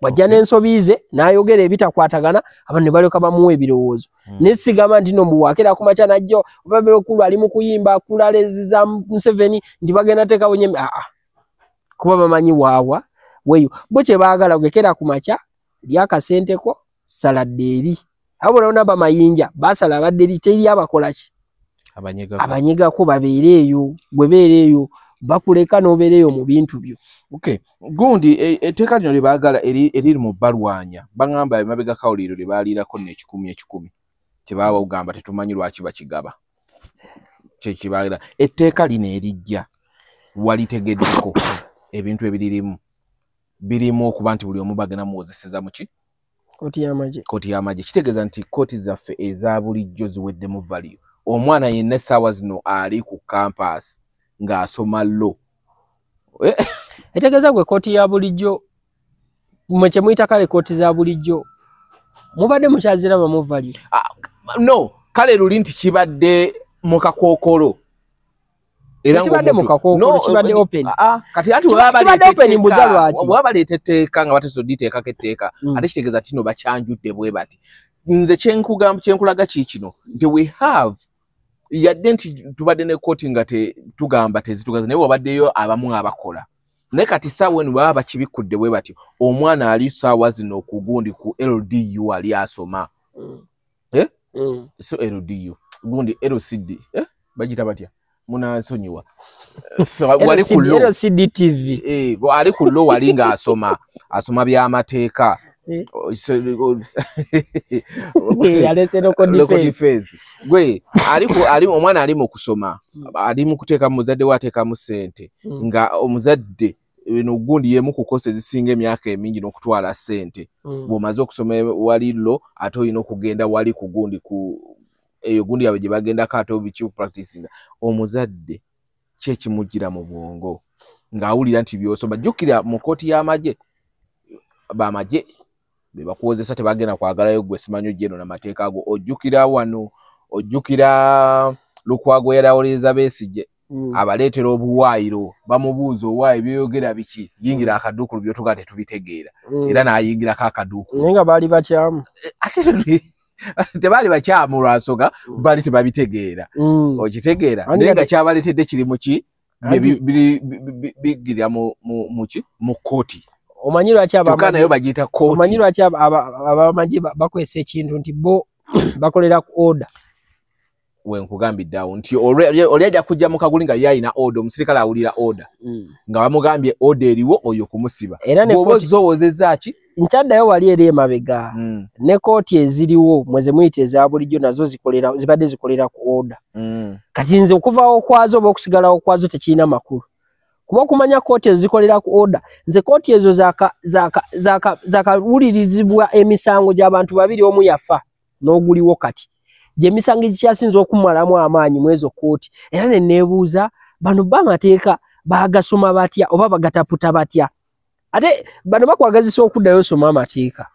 wajja n'ensobiize n'ayogera ebitakwatagana abantu ne balyoka bamuwa ebirowoozo nesigamba nti no mbuwaakera ku makya najjo oba Bebekulu ali mu kuyimba kulaleza Museveni nti bagenda teekawo nye kuba bamanyi waawa weyo bo kye baagala gekera ku makya lyakasenteko saladde eri abo balona bamayinja basala abadde eri teri abakola ki abanyegako babeereeyo bwe beereeyo bakuleka n'obeereeyo mu bintu byo okay gundi etteeka lino lye baagala eriri mu balwanya bagamba emabega kawuliro lye baaliirako ne10 kyebaawa ogamba tetumanyi lwaki bakigaba kyekibaagala etteeka lino erijja walitegeddeko ebintu ebiririmu birimu okuba nti buli omu bagenda muwozeseza muki kooti y'amagye kitegeeza nti kooti zaffe eza bulijjo ziwedde mu value omwana yenna essaawa zino ali ku campus ng'asoma lo etegeeza gwe kooti ya bulijjo mwe kye muyita kale kooti za bulijjo mubadde mukyaziraba mu value no kale luli nti kibadde mu kakookolo era kibadde mu kakookolo kibadde open kati ati wabaleeta etteeka nga batesoditeekako etteeka ate kitegeeza tino bakyanjudde bwe bati nze kyenkulaga kiikino nti we have yadde nti tubadde ne kooti nga tugamba tezitugaza naye wabaddeyo abamu abakola naye kati saawa eno baba bakibikudde bwe bati omwana ali saawa zino ku gundi ku LDU ali asoma so LDU gundi LCD bagita batya munasonyiwa wali ku LCD TV ali ku lo wali nga asoma by'amateeka gwe ali omwana ali mu kusoma ali mu kuteeka muzadde wateeka mu ssente nga omuzadde bino gundi yemu kukosa ezisinga emyaka emingi n'okutwala ssente bw'omaze okusoma wali lo ate olina okugenda wali ku gundi ku eyo gundi yawe gye bagendako ate biki practicing omuzadde kyekimugira mu bwongo ng'awulira nti byosoma jjukira mu kooti y'amagye bamagye bebakuwozesa tebagenda kwagalayo gwe simanyi ojjeno n'amateeka ago ojjukira Lukwago yarawoleza Besigye abaleetera obuwaayiro bamubuuza owaayi byeyogera biki yingira akaduukulu byotuga tetubitegeera era n'ayingirako akaduukulu naye nga baali bakyamu ate tebaali bakyamu lwansonga baali tebabitegeera okitegeera naye nga kyabaleetedde kiri muki bigirira mu kooti omanyi lwaki nayo bagiyita kooti omanyi lwaki abamagye bakwesa ekintu nti bo bakolera ku order wenkugambidde awo nti oli ajja kujja mu kaguli nga ye alina order omusirikale awulira order nga bamugambye order eriwo oyo kumusiba bw'oba ozoowozezza ki nkyaddayo wali eri emabega ne kooti eziriwo mweze muyita eza bulijjo nazo zibadde zikolera ku order kati nze okuvaawo kwazo oba okusigalawo kwazo tekiina makulu kuba okumanya kooti ezikolera ku order nze kooti ezo zakawulirizibwa emisango gy'abantu babiri omu yafa n'oguliwo kati gye emisango egikyasinza okumalamu amaanyi mu ezo kooti era ne neebuuza bano bamateeka bagasoma batya oba bagataputa batya ate bano bakwagazisa okuddayo osoma amateeka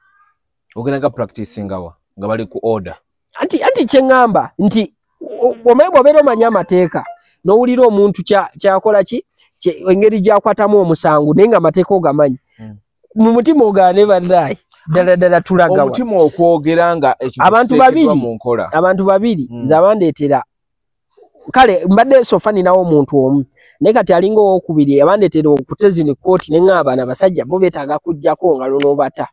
ogenda practicingawa nga bali ku order anti kyeŋŋamba nti omanyi bw'obeera omanya amateeka n'owulira omuntu kyakola ki engeri gyakwatamu omusango naye nga amateeka ogamanyi mu mutima ogaane bannaye ddala tulagawa omutima okwogera nga abantu babiri nze abandeetera kale mbadde sofa ninawo omuntu omu naye kati alinga owokubiri abandeetera okutezini kooti neŋŋabaana abasajja bo beetaaga kujjako nga lunobata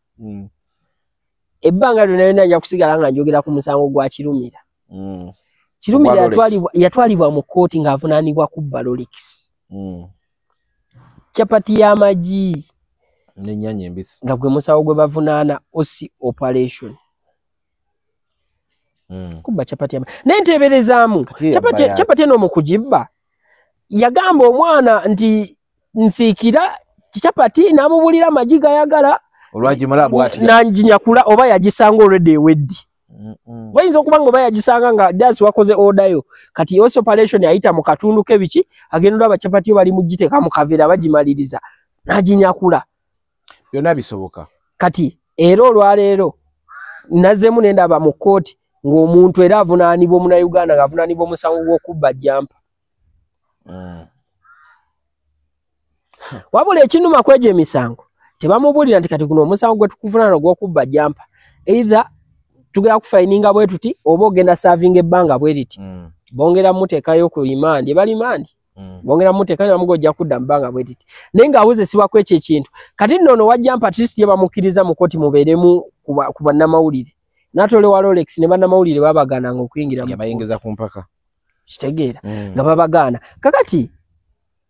ebbanga lyonna lyonna nja kusigala nga njogera ku musango gwa Kirumira Kirumira yatwalibwa mu kooti ng'avunaanibwa kubba Rolex capati y'amagi n'ennyanya embisi nga gwe musawo gwe bavunaana osi operation kubba chapati nenteberezaamu chapati eno mu kugibba yagamba omwana nti nsiikira chapati n'amubulira amagi gayagala olwagimala bw'ati nanjinyakula oba yagisanga already eweddi bayinza okuba nga oba yagisanga nga dasi wakoze order kati osi operation yayita mu katundu k'ebiki agenda olaba chapati bali mugiteeka mu kaveera bagimaliriza naginyakula byonna bisoboka kati era olwaleero nazzemu nendaba mu kooti ng'omuntu era avunaanibwa omunauganda ng'avunaanibwa omusango gw'okubba jampa wabula ekinuma kwegyo emisango tebamubulira nti kati guno omusango gwe tukuvunaana ogw'okubba jampa either tugera kufayininga bwe tuti oba ogenda savinga ebbanga bwe riti bongera muteekayo ku limandi ebalimandi bongera muteekayo namugo ojja kudda mu bbanga bwe riti naye ng'awuzesibwako ekyo ekintu kati nno wa jampa at least ye bamukkiriza mu kooti mubeeremu ku bannamawulire n'atolewa Rolex ne bannamawulire babagaananga okuyingira mu yabayingiza ku mpaka kitegeera nga babagaana kakati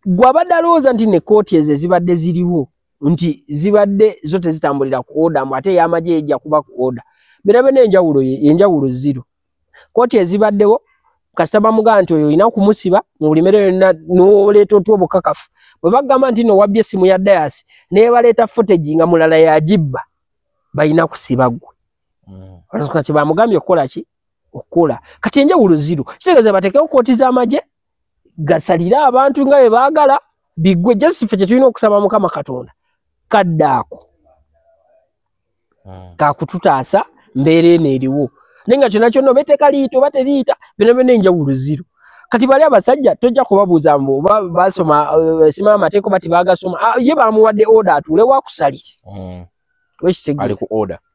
gwe abadde alowooza nti ne kooti ezo ezibadde ziriwo nti zibadde zo tezitambulira ku oda mbu ate ey'amagye ejja kuba ku oda birabe n'enjawulo ziro kooti ezibaddewo kasita bamugaa nti oyo olina kumusiba mu buli mmere yonna n'oleeta otya obukakafu bwe bagamba nti no wabbye essimu ya dayasi naye baleeta footage nga mulala yagibba balina kusiba ggwe kati bamugambye okukola ki okukola kati enjawulo ziro kitegeeza bateekewo kooti z'amagye gasalira abantu nga bwe baagala biggwe just ffe kye tulina okusaba Mukama Katonda kadde ako kakututaasa mbeera eno eriwo naye nga kyonna kyonna obeteeka liita oba teriita byonna enjawulo ziro kati bali abasajja tojja kubabuuza mbu oba basoma sima amateeka oba tebaagasoma ye bamuwadde oda atuulewo akusalire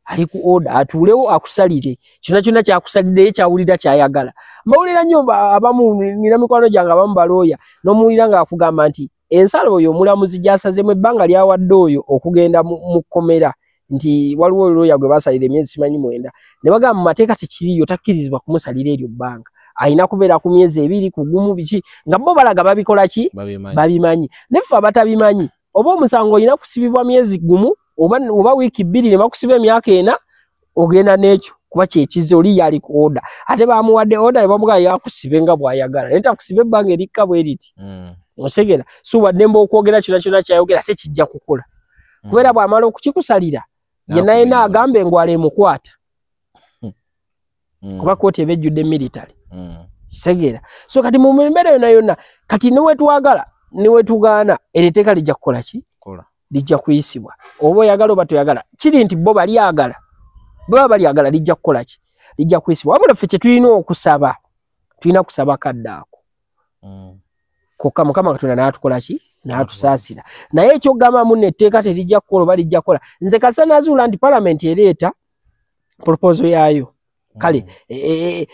ali ku oda atuulewo akusalire kyonna kyonna kyakusalire kyawulira kyayagala mbawulira nnyo abamu nina mikwano gyange abamu balooya n'omuwulira nga akugamba nti ensalo oyo omulamuzi gy'asazemu ebbanga lyawadde oyo okugenda mu kkomera nti waliwo olooya gwe basalira emyezi simanyi 9 ne bagamba mu mateeka tekiriyo takkirizibwa kumusalira eryo bbanga ayina kubeera ku myezi 2 ku gumu biki nga bo balaga babikola ki babimanyi neffe abatabimanyi oba omusango olina kusibibwa myezi gumu oba wiiki 2 ne bakusiba emyaka 4 ogenda n'ekyo kuba kyekize oli yali ku oda ate bamuwadde oda ne bamugaa yakusibe nga bw'ayagala naye takusiba ebbanga erikka bwe riti osegera so wadde mba okwogera kyonna kyonna kyayogera ate kijja kukola kubeera bw'amala okukikusalira yenna yenna agambe engwala emukwata kuba kooti eba ejjudde military kisegera so kati mu mbeera yonna yonna kati niwetwagala niwetugaana eriteeka lijja kukola ki lijja kuyisibwa oba oyagala oba toyagala kiri nti bo balyagala baba balyagala lijja kukola ki lijja kuyisibwa wabula ffe kye tulina okusaba tulina kusaba kadde ako kokka Mukama Katonda n'atukola ki n'atusaasira naye ekyogamba munno etteeka terijja kukola oba lijja kukola nze kasa nazuula nti palamenti ereeta proposal yaayo kale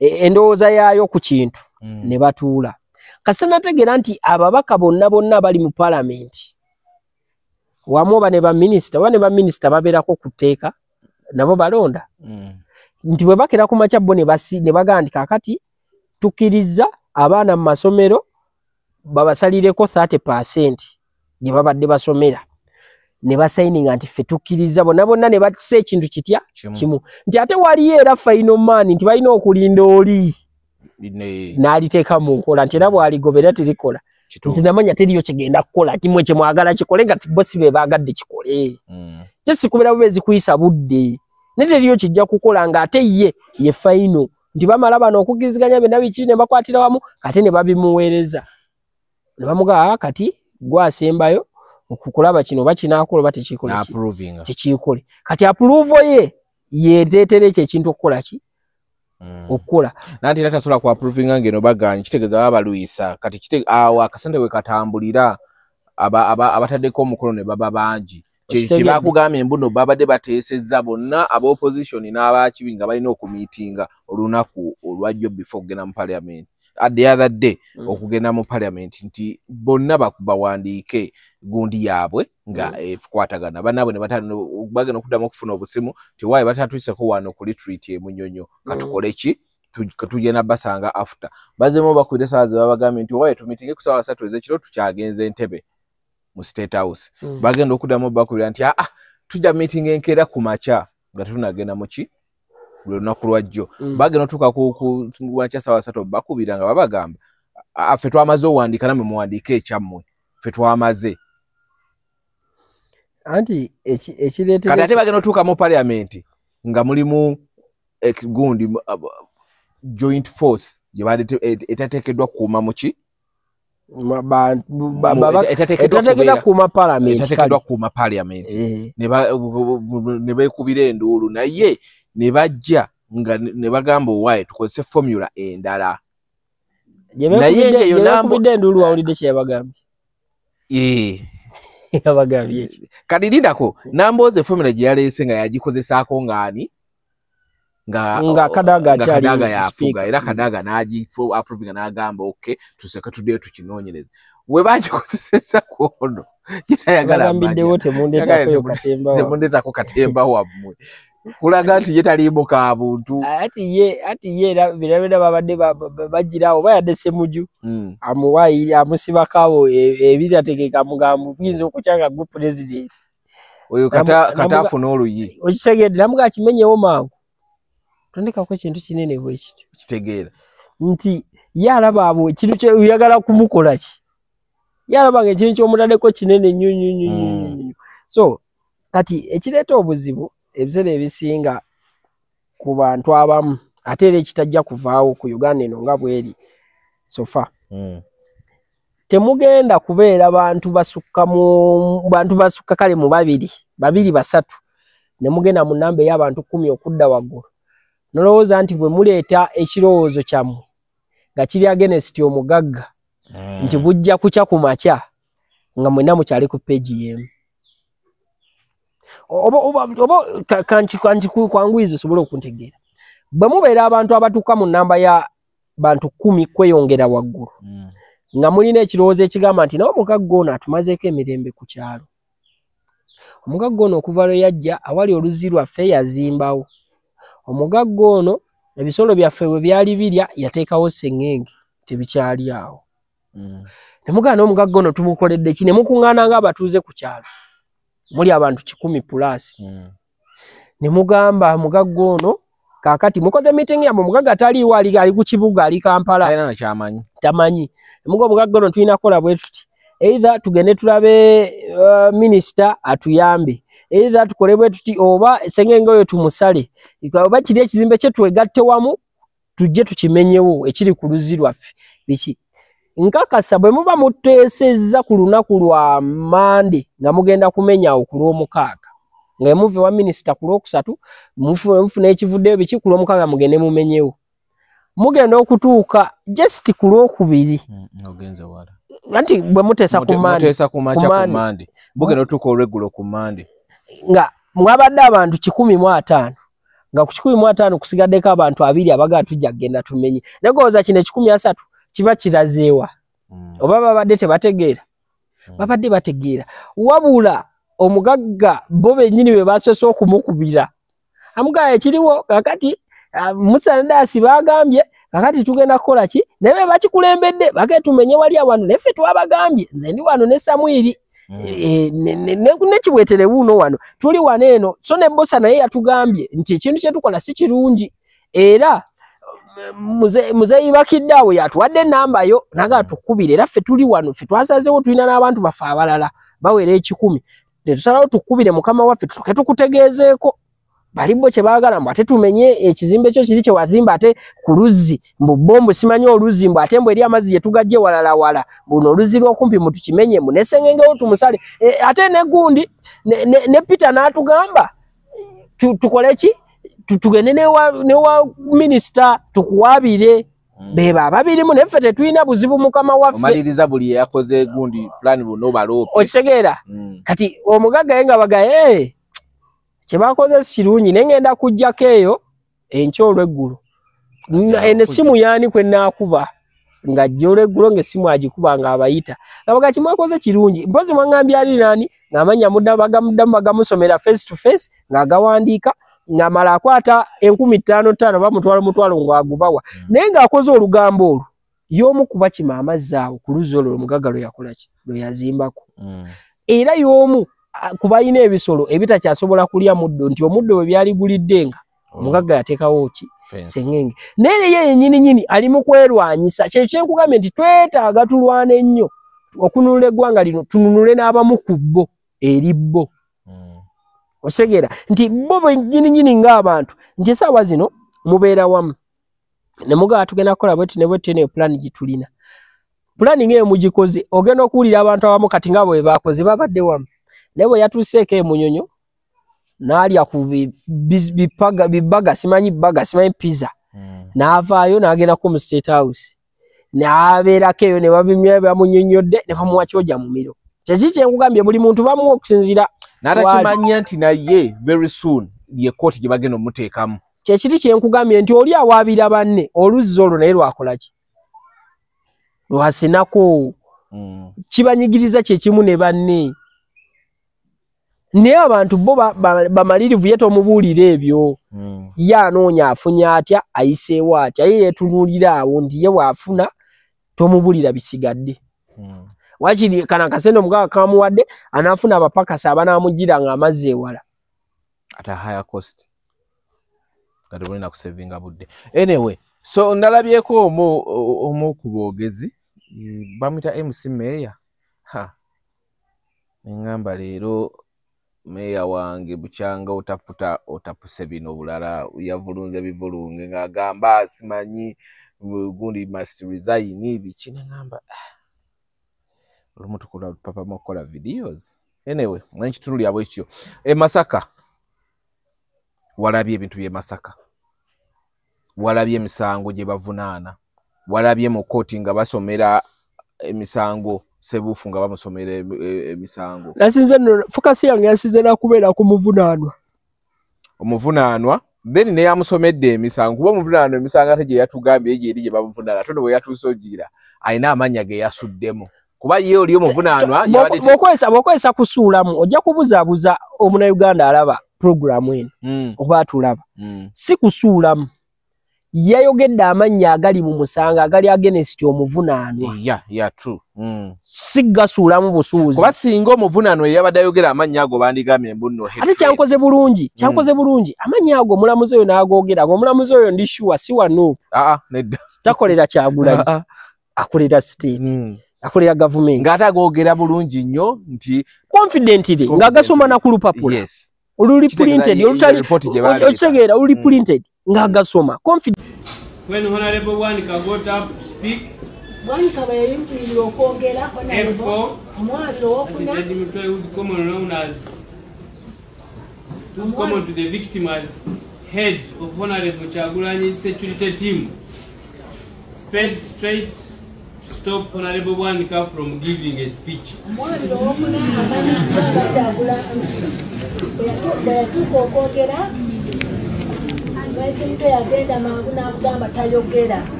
endowooza yaayo ku kintu ne batuula kasa nategeera nti ababaka bonna bali mu palamenti wamu oba ne baminisita babeerako ku tteeka nabo balonda nti bwe bakera ku makya bo ne bagamba nti kaakati tukkiriza abaana mu masomero babasalireko 30% gye babadde basomera ne basayininga nti ffe tukkiriza bonna ne batisa ekintu kitya kimu nti ate waliyo era final man nti balina okulinda oli n'aliteeka mu nkola nti era bw'aligobera terikola nti namanya teriyo kigenda kukola kimwe kye mwagala kikole nga bosi be baagadde kikole just kubeera bubeezi kuyisa budde ne teriyo kijja kukola ng'ate ye final nti bamala bano okugiriziganya byonna biki ne bakwatira wamu ate ne babimuweereza ne bamugaa kati gwasembayo okukulaba kino oba kinaakola oba tekikole kati approve yeteetera ekyo ekintu okukola ki okukola nanti era tasobola ku approvinga ngeno baganye kitegeeza baba baluyisa kati awo akasente we katambulira abataddeko omukono ne baba bangi kyebakugambye mbuno babadde bateesezza bonna aba opposition n'abakibi nga balina okumiitinga olunaku olwajjo before okugenda mu parliament at the other day okugenda mu parliament nti bonna bawandiike gundi yaabwe nga ekwatagana banaabwe ne bagenda okuddamu okufuna obusimu ti waayo batatuuseko wano ku retreat emunyonyo katukole ki tugenda basanga after bazemu bakwire essaawa ze babagambye nti waayo tumiitinge ku ssaawa 3 ez'ekiro tukyagenza Entebbe mu State House bagenda okuddamu bakubira nti tujja meeting enkeera ku makya nga tunagenda mu ki lunaku lwajjo bagenda otuuka ku wakya ssaawa 3 bakubira nga babagamba ffe twamaze owandiika namwe muwandiika ekyammwe ffe twamaze anti ekireetera kati ate bagenda otuuka mu parliament nga mulimu gundi joint force etateekeddwa kuuma muki etateekeddwa kuuma parliament ne beekubira enduulu naye ne bajja nga ne bagamba owaaye tukozese formula endala naye yonakubidde enduulu wawulidde kyeyabagambye yabagambye eki kati lindako Nambooze formula gye yaleese nga yagikozesaako ngaani nga Kadaga yafuga era Kadaga n'agiapprovinga n'agamba okay tuseke tuddeyo tukinoonyereze we bagikozesesa kono kitayagala temundeetako katemba wammwe kulaga nti ye taliimu ka buntu ati ye birabira babadde bagirawo bayadde Ssemuju amuwaayiri amusibakawo ebirategeka mugambo buyinza okukyanga gwe president oyo kataafuna oluyi okitegedde namuga akimenyewo mangu tondekako ekintu kinene bwe kityo kitegeera nti ye alaba abo ekintu kyeyagala kumukola ki yalaba nga ekintu kyomutaddeko kinene nnyo so kati ekireeta obuzibu ebiseera ebisinga ku bantu abamu ate era ekitajja kuvaawo ku Uganda eno nga bweri sofa temugenda kubeera bantu basukka kale mu babiri basatu ne mugenda mu nnamba ey'abantu 10 okudda waggulu nolowooza nti bwe muleeta ekirowoozo kyammwe nga kiri against omugagga nti bujja kukya ku makya nga mwenna mukyali ku peegi y'emu oba kwanguyiza osobole okuntegeera bwe mubeera abantu abatuuka mu nnamba ya bantu 10 kweyongera waggulu nga mulina ekirowoozo ekigamba nti nawe omugagga ono atumazeeko emirembe ku kyalo omugagga ono okuva lwe yajja awali oluzzi lwaffe yazimbawo omugagga ono ebisolo byaffe bwe byali birya yateekawo sseŋŋenge tebikyali awo ne mugana omugagga ono tumukoledde ki ne mukuŋŋaana ng'abatuuze ku kyalo muli abantu 100+ ne mugamba omugagga ono kaakati mukoze meeting yammwe omugagga taliiwo ali ku kibuga ali Kampala tamanyi ne muga omugagga ono tulina kukola bwe tuti either tugende tulabe minisita atuyambe either tukole bwe tuti oba sseŋŋenge oyo tumusale oba kiri ekizimbe kye twegatte wamu tujje tukimenyewo ekiri ku luzzi lwaffe biki nkakasa bwe muba muteesezza ku lunaku lwa Mande nga mugenda kumenyawo ku lw'omukaaga nga muve wa minisita ku lwokusatu mufuna ekivuddeyo biki ku lw'omukaaga mugende mumenyewo mugenda okutuuka just ku lwokubiri anti bwe muteesa ku Mande mugenda otuuka olweggulo ku Mande nga mwabadde abantu 105 nga ku 105 kusigaddeko abantu 2 abaga tujja kugenda tumenye negooza kino 13 kiba kirazeewa oba babadde tebategeera babadde bategeera wabula omugagga bo bennyini be basoose okumukubira amugaya ekiriwo kakati Musa Ndasi bagambye kakati tugenda kukola ki naye bakikulembedde baketumenye wali awano neffe twabagambye nze ndi wano ne Samwiri ne kibwetere wuno wano tuli wano eno so ne bossa naye yatugambye nti ekintu kye tukola si kirungi era muzeeyi bakiddawo yatuwadde ennamba yo naga tukubire era ffe tuli wano ffe twasazeewo tulina n'abantu baffe abalala bawera 10 ne tusalawo tukubire mukama waffe tusoke tukutegeezeeko balibo kye baagala mbu ate tumenye ekizimbe kyo kiri kye wazimba ate ku luzzi mbu bombo simanyi oluzzi mbu ate mbu eri amazzi ye tugajje walala buno oluzzi lw'okumpi mu tukimenyemu ne sseŋŋengewo tumusale ate ne gundi ne Peter n'atugamba tukole ki tugende ne wa minisita tukuwaabire beba ababirimu neffe tetulina buzibu mukama waffe omaliriza buli yakoze gundi plan buno baloope okitegeera kati omugagga ye nga bagaye kyebakoze kirungi nengenda kujjako eyo enkya olw'eggulu essimu yaani kwe naakuba nga ajja olw'eggulu ng'essimu agikuba nga abayita ngabaga kimwakoze kirungi mpozi mwaŋŋambye ali naani ng'amanya muddamu bagamusomera face to face ng'agawandiika ng'amala akwata 15,000 oba mutwalo ng'agubawa naye ng'akoze olugambo olwo y'omu kuba kima amazzi awo ku luzzi olwo omugagga lwe yakola ki lwe yazimbako era y'omu kuba alina ebisolo ebitakyasobola kulya muddo nti omuddo bwe byaligulidde nga omugagga yateekawo ki sengenge naye ye yennyini ali mu kwerwanyisa kye kyenkugambye nti twetaaga tulwana ennyo okununula eggwanga lino tununule n'abamu ku bo eri bo osegera nti bo bennyini ng'abantu nti essaawa zino mubeera wamu ne mugaa tugenda kukola bweti ne bweti ne pulaani gitulina pulaani ng'eyo mugikoze ogenda okuwulira abantu abamu kati nga bwe baakoze babadde wamu naye bwe yatuuseeko emunyonyo n'alya ku bibaga simanyi pizza n'avaayo n'agendako mu State House n'abeerako eyo ne babimya bamunyonyodde ne bamuwa kyoja mu miro kyeki kyenkugambye buli muntu bamuwa okusinziira n'atakimanya nti naye very soon ye kooti gye bagenda omuteekamu kyekiri kyenkugambye nti oli awaabira banne oluzzi olwo naye lwakola ki lwasenako kibanyigiriza kyekimu ne banne naye abantu bo bamalirivu ye tomubuulira ebyo ye anoonya afunya atya ayiseewo atya ye yeetunuulira awo nti ye bw'afuna tomubuulira bisigadde wakiri kana akasente omugagga kamuwadde anaafuna abapakasi abanaamugira ng'amazzi ewala ate higher cost kati bulina kusevinga budde anyway so ndalabyeko omu ku boogezi bamwita MC Meya neŋŋamba leero meya wange bukyanga otapuse bino bulala yavulunze bivulunge ng'agamba simanyi gundi must resign biki neŋŋamba olumu tukola papa mukola videos anyway n'ekitundu lyabwe ekyo Masaka walabye ebintu by'e Masaka walabye emisango gye bavunaana walabye mu kooti nga basomera emisango Sebufu nga bamusomera emisango nasinze fokasi yange yasinze nakubeera ku muvunaanwa omuvunaanwa then ne yamusomedde emisango kuba omuvunaanwa emisango ate gye yatugambye gye eri gye bamuvunaana ate bwe yatuuse ogira alina amanya ge yasuddemu kuba ye oli omuvunaanwa bw'okozesa kusuulamu ojja kubuzaabuza omunauganda alaba puroguramu eno oba atulaba si kusuulamu yayogedde amannya agali mu musango agali against omuvunaanwa true si gasuulamu busuuzi kuba singa omuvunaanwa yabadde ayogera amannya ago bandigambye mbuno ate kyankoze bulungi amannya ago omulamuzi oyo n'agoogera omulamuzi oyo ndi sure si wano takolera Kyagulanyi akolera state akolera government ng'ate agoogera bulungi nnyo nti confidently ng'agasoma na ku lupapula oluli printed olutategeera oluli printed ng'agasoma confident. When Honorable Wanika got up to speak, Wanika bayimpirirwa okwogera F4 and he said Mutwe who's common to the victim as head of Honorable Kyagulanyi's security team sped straight to stop Honorable Wanika from giving a speech.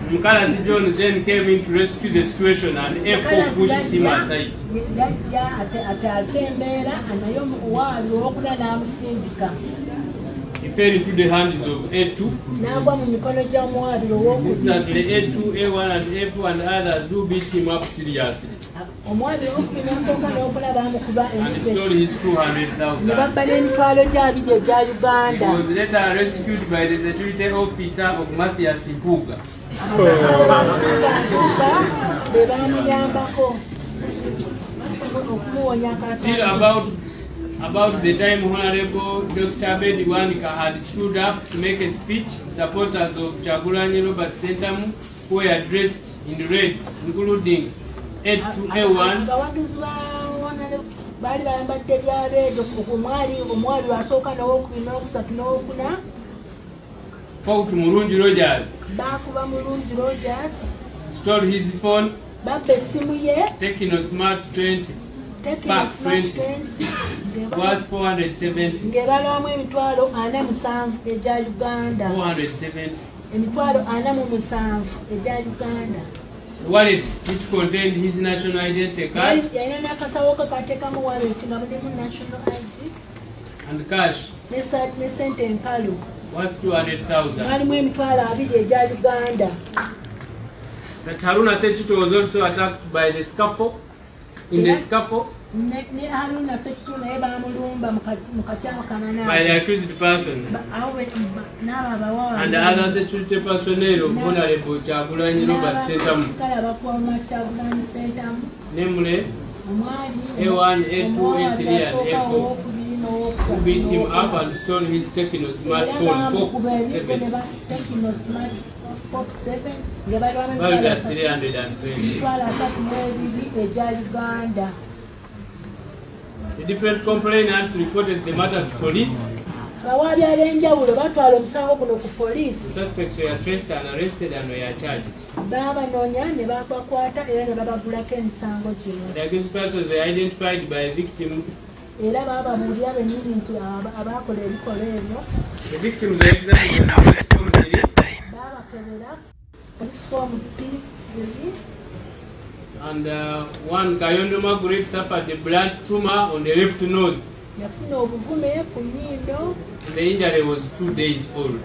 Mukalazi John then came in to rescue the situation and F4 pushed him aside. He fell into the hands of A2. Instantly A2, A1 and F1 and others who beat him up seriously. And stole his 200,000. He was later rescued by the security officer of Matthias Ipuga. Still about the time Honorable Dr. Bedi Wanika had stood up to make a speech, supporters of Kyagulanyi Robert Sentamu who were dressed in red, including A2, A1. Bali bayambadde bya redio omwali wasooka n'owokubiri n'okusatu n'owokuna fought Murungi Rogers. Bakuba Murungi Rogers. Stole his phone. Babba essimu ye. Tecno Smart 20. Spark 20. Worth 470. Ng'ebalwamu emitwalo 47 egya Uganda. 470. Emitwalo 47 egya Uganda. Wallet which contained his national identity card. Yalina n'akasawo ke kateekamu wallet nga mulimu national ID. And cash. Ne sente enkalu. Worth 200,000. Mwalimu emitwalo 2 egya Uganda. That Haruna Sechito was also attacked by the scuffle. In the scuffle, ne Haruna Sekitu naye bamulumba mu kakyama kanana by the accused persons and the other security personnel of Honorable Kyagulanyi Robert Ssentamu, namely A1, A2, A3 and A4, who beat him up and stole his Techno smartphone Pop 7 valued at 320. The different complainants reported the matter to police. The suspects were traced and arrested and were charged. The accused persons were identified by victims. The victims were examined and one Kayondo Margaret suffered a blunt trauma on the left nose. The injury was 2 days old.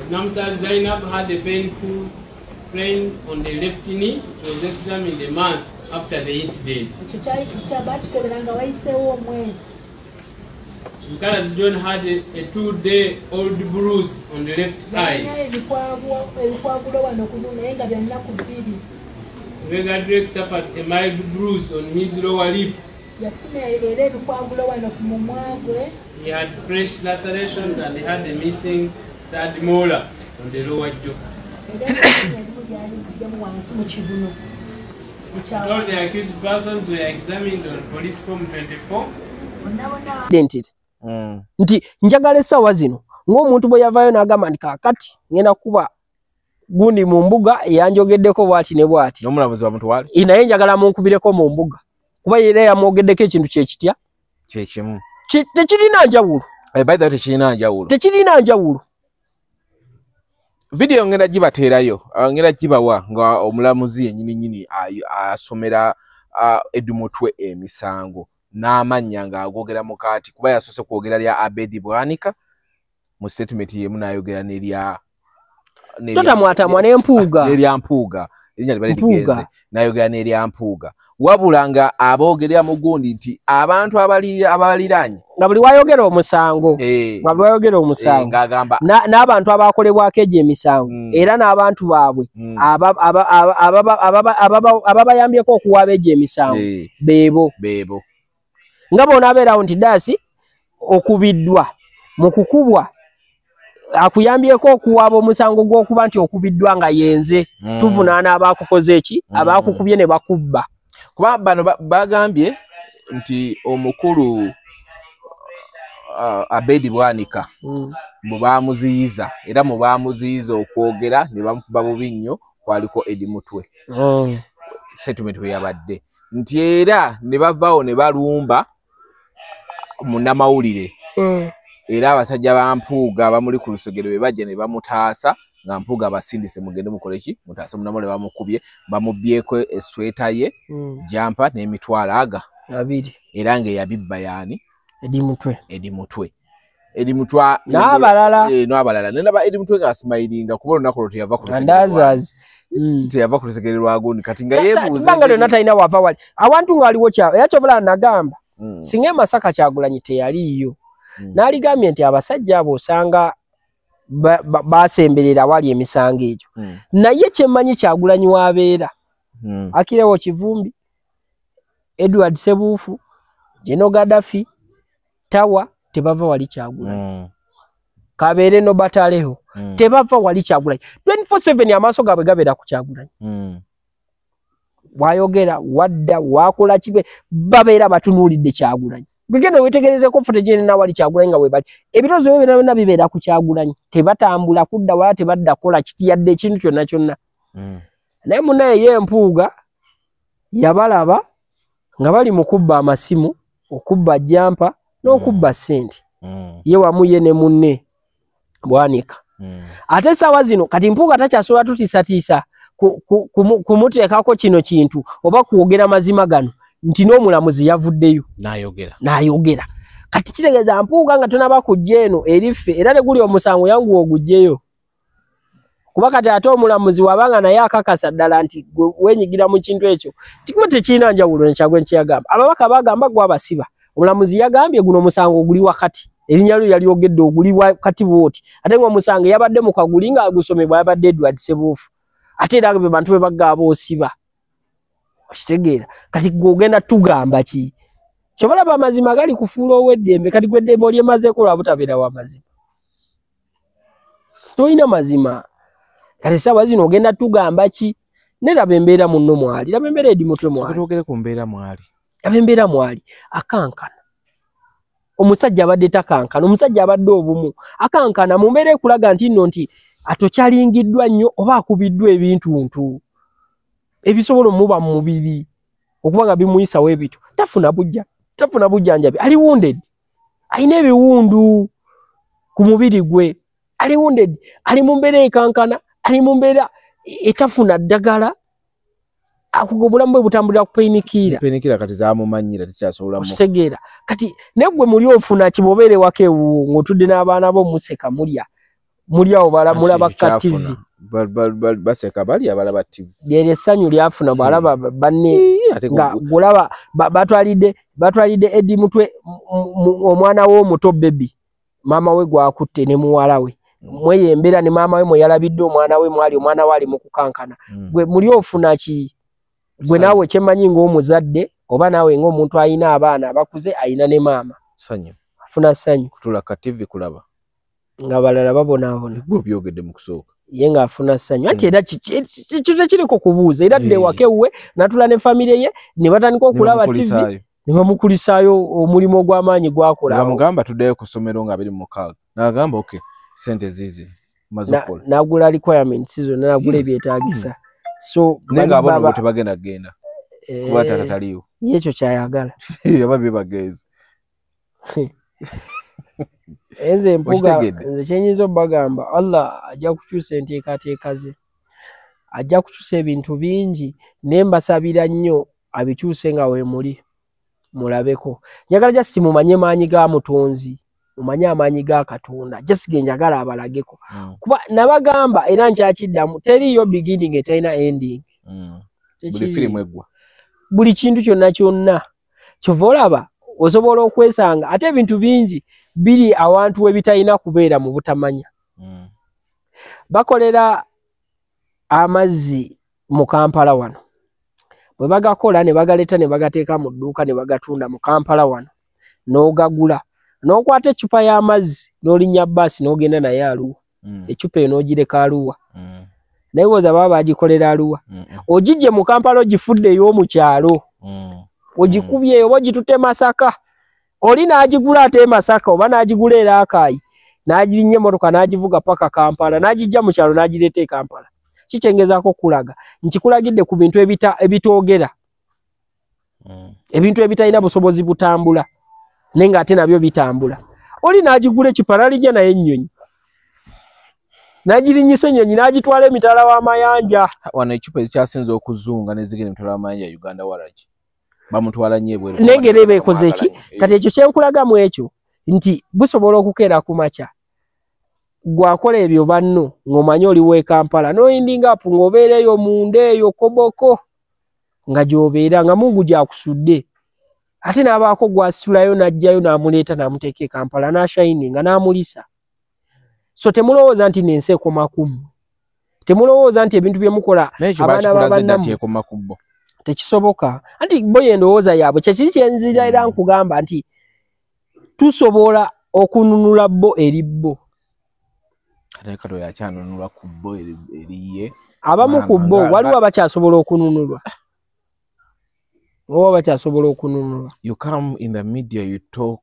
Namsa Zainab had a painful sprain on the left knee. It was examined a month after the incident. Mkalas John had a 2-day-old bruise on the left eye. Vega Drake suffered a mild bruise on his lower lip. He had fresh lacerations and he had a missing third molar on the lower jaw. All the accused persons were examined on police form 24. Nti njagala essaawa zino ng'omuntu bwe yavaayo n'agamba nti kaakati ngenda kuba gundi mu mbuga yanjogeddeko bw'ati ne bw'ati. N'omulamuzi bamutwale. Naye njagala munkubireko mu mbuga. Kuba era yamwogeddeko ekintu kye kitya. Kye kimu. Tekirina njawulo. By the way, tekirina njawulo. Tekirina njawulo. Video ngenda gibateerayo. Ngenda gibawa nga omulamuzi yennyini asomera Edumutwe emisango. N'amannya ng'agogera mu kaati kuba yasoose kwogera lya Abedi Bwanika mu statement ye munayogera n'erya Totamwatamwa n'empuuga n'erya mpuuga erinnya libale ligeze n'ayogera n'erya mpuuga wabula nga aboogerera mu gundi nti abantu abaliraanye nga buli wayogera omusango ng'agamba n'abantu abakolebwako egyo emisango era n'abantu baabwe ababayambyeko okuwaaba egyo emisango beebo nga bona abeerawo nti daasi okubiddwa mu kukubwa akuyambyeko okuwaaba omusango gw'okuba nti okubiddwa nga yenze tuvunaana abaakukoze eki abaakukubye ne bakubba kuba bano bagambye nti omukulu Abedi Bwanika mu baamuziyiza era mu baamuziyiza okwogera ne bamukuba bubi nnyo kwaliko Edumutwe settlement we yabadde nti era ne bavaawo ne balumba munnamawulire era abasajja ba mpuuga abamuli ku lusegere be bajja ne bamutaasa nga mpuuga abasindise mugende mukole ki mutaasa munnamawulire bamukubye bamubbyeko esweta ye jampa n'emitwalo aga abiri era ng'eyabibba yaani Edumutwe n'abalala nenaba Edumutwe ng'asimayiringa kuba olunaku olwo teyava ku lusegere lwa gundi kati nga yeebuuza nga lyonna talina wava wali awantu ng'aliwo era kyobula nagamba singa e Masaka Kyagulanyi teyaliiyo n'aligambye nti abasajja abo osanga basemberera wali emisango egyo naye kyemmanyi Kyagulanyi w'abeera Akirewo Kivumbi Edward Sebuufu Jeno Gaddafi Tawa tebava wali Kyagulanyi Kabeere no Bataleho tebava wali Kyagulanyi 24/7 amaaso gaabwe gabeera ku Kyagulanyi wayogera wadda wakola kibe babeera batunuulidde Kyagulanyi bigenda wetegerezeko footage na wali Kyagulanyi nga webali ebitozo byonna bibeera ku Kyagulanyi tebatambula kudda wala tebadda kola kitiyadde ekintu kyonna naye munaye ye Mpuuga yabalaba nga bali mu kubba amasimu okubba jampa n'okubba ssente ye wamu ye ne munne Bwanika ate saawa zino kati Mpuuga takyasobola tutiisatiisa kumuteekako kino kintu oba kwogera mazima gano nti n'omulamuzi yavuddeyo n'ayogera kati kitegeeza Mpuuga nga tonaba kujja eno eriffe era ne guli omusango yangu ogugjeyo kuba kati ate omulamuzi wabanga naye akakasa ddala nti wenyigira mu kintu ekyo kikuba tekiina njawulo ne Kyagulanyi kye yagamba. Ababaka bagamba gwabasiba, omulamuzi yagambye guno omusango oguli wakati, erinnya lyo yalyogedde oguli wakati bwoti, ate ng'omusango yabadde mu kaguli nga agusomebwa yabadde Edward Ssebuufu, ate era be bantu be bagamba osiba. Okitegeera kati gwogenda tugamba ki? Kyobalaba amazima gali kufuula ow'eddembe, kati gw'eddembe olyemazeeko lwa butabeera w'amazima. Toyina mazima. Kati sawa zino ogenda tugamba ki? Neraba embeera munno mwali, laba embeera edi mutwe mwali. Tukatogere ku mbeera mwali. Laba embeera mwali, akankana. Omusajja abadde takankana, omusajja abadde obumu, akankana mu mbeera ekulaga nti nno nti atokyalingiddwa nnyo oba akubiddwa ebintuntu ebisobola omuba mu mubiri okuba nga bimuyisawo ebito. Tafuna bujjanjabi. Ali wounded. Alina ebiwundu ku mubiri gwe. Ali wounded. Ali mu mbeera ekankana. Ali mu mbeera etafuna ddagala. Akugobulamu bwe butambulira ku painkiller. Painkiller kati zaamumanyira tekyasobola mu. Okisegeera. Kati negwe muli ofuna kibobeere wake ng'otudde n'abaana bo museka mulya. Mulya obala mulaba ka TV. Baseka bali abalaba TV. Lyeryo essanyu lyafuna bw'alaba banne nga gulaba batwalidde Eddie Mutwe omwana w'omuto baby. Maama we gwakutte ne muwala we. Mweyembera ne maama we mwe yalabidde omwana we mwali omwana we ali mu kukankana. Gwe muli ofuna ki? Gwe naawe kyemanyi ng'omuzadde oba naawe ng'omuntu ayina abaana abakuze ayina ne maama. Sanyu. Afuna ssanyu. Kutula ka TV kulaba. Nga balala babonaabona. Gwe byogedde mu kusooka. Ye ng'afuna ssanyu. Ate era kiriko kubuuza. Era dde wake we natula ne famire ye ne batandika okulaba TV. Ne bamukulisaayo omulimu ogw'amaanyi gwakola. Bamugamba tuddeyo ku ssomero nga 26. N'agamba okay, sente zizi mazokola. N'agula requirements zo n'agula ebyetaagisa. So nenga abona tebagenda genda. Kuba tataliyo. Yekyo kyayagala. Ababe bagezi. Enze mpuga nze kyenyiza bagamba Allah ajja kukyusa enteekateeka ze. Ajja kukyusa ebintu bingi nembasabira nnyo abikyuse nga we muli. Mulabeko. Njagala just mumanye maanyi ga Mutonzi. Mumanye amaanyi ga Katonda. Just genjagala abalageko. Kuba nabagamba era nkyakiddamu teriyo beginning etayina ending. Buli film eggwa. Buli kintu kyonna kyonna. Kyova olaba osobola okwesanga ate ebintu bingi biri awantu webitayina kubeera mu butamanya. Bakolera amazzi mu Kampala wano. Bwe bagakola ne bagaleta ne bagateeka mu dduuka ne bagatunda mu Kampala wano. N'ogagula. N'okwata eccupa y'amazzi n'olinnya bbaasi n'ogenda naye Arua. Eccupa eyo n'ogireka Arua. Naye woza baba bagikolera Arua. Ogijje mu Kampala ogifudde ey'omu kyalo. Ogikubye oba ogitutte Masaka. Oli n'agigula ate Masaka oba n'agigula era Akaayi. N'agirinnya emmotoka n'agivuga paka Kampala. N'agijja mu kyalo n'agireeta e Kampala. Kikyengezaako kulaga. Nkikulagidde ku bintu ebitoogera. Ebintu ebitalina busobozi butambula. Nenga ate nabyo bitambula. Oli n'agigula eccupa n'alijja naye ennyonyi. N'agirinyisa ennyonyi n'agitwala emitala w'amayanja. Wano eccupa ezikyasinze okuzunga n'ezigenda emitala w'amayanja Uganda Waragi. Bamutwala nnyo ebweru. Nengere beekoze eki? Kati ekyo kyenkulagamu ekyo nti busobola okukeera ku makya. Gwakola ebyo banno ng'omanyi oli w'e Kampala n'oyindinga apu ng'obeereyo munda eyo koboko nga gy'obeera nga Mungu gyakusudde. Ate n'abaako gwasitulayo n'ajjayo n'amuleeta n'amuteeka e Kampala n'ashayininga n'amulisa. So temulowooza nti n'ensi ekoma kummwe. Temulowooza nti ebintu bye mukola abaana b'abannammwe tekisoboka. Anti bo y'endowooza yaabwe kye kiri kyenzira era nkugamba nti tusobola okununula bo eri bo. Kale kato yakyanunulwa ku bo eriye. Abamu ku bo waliwo abakyasobola okununulwa. Oba bakyasobola okununulwa. You come in the media, you talk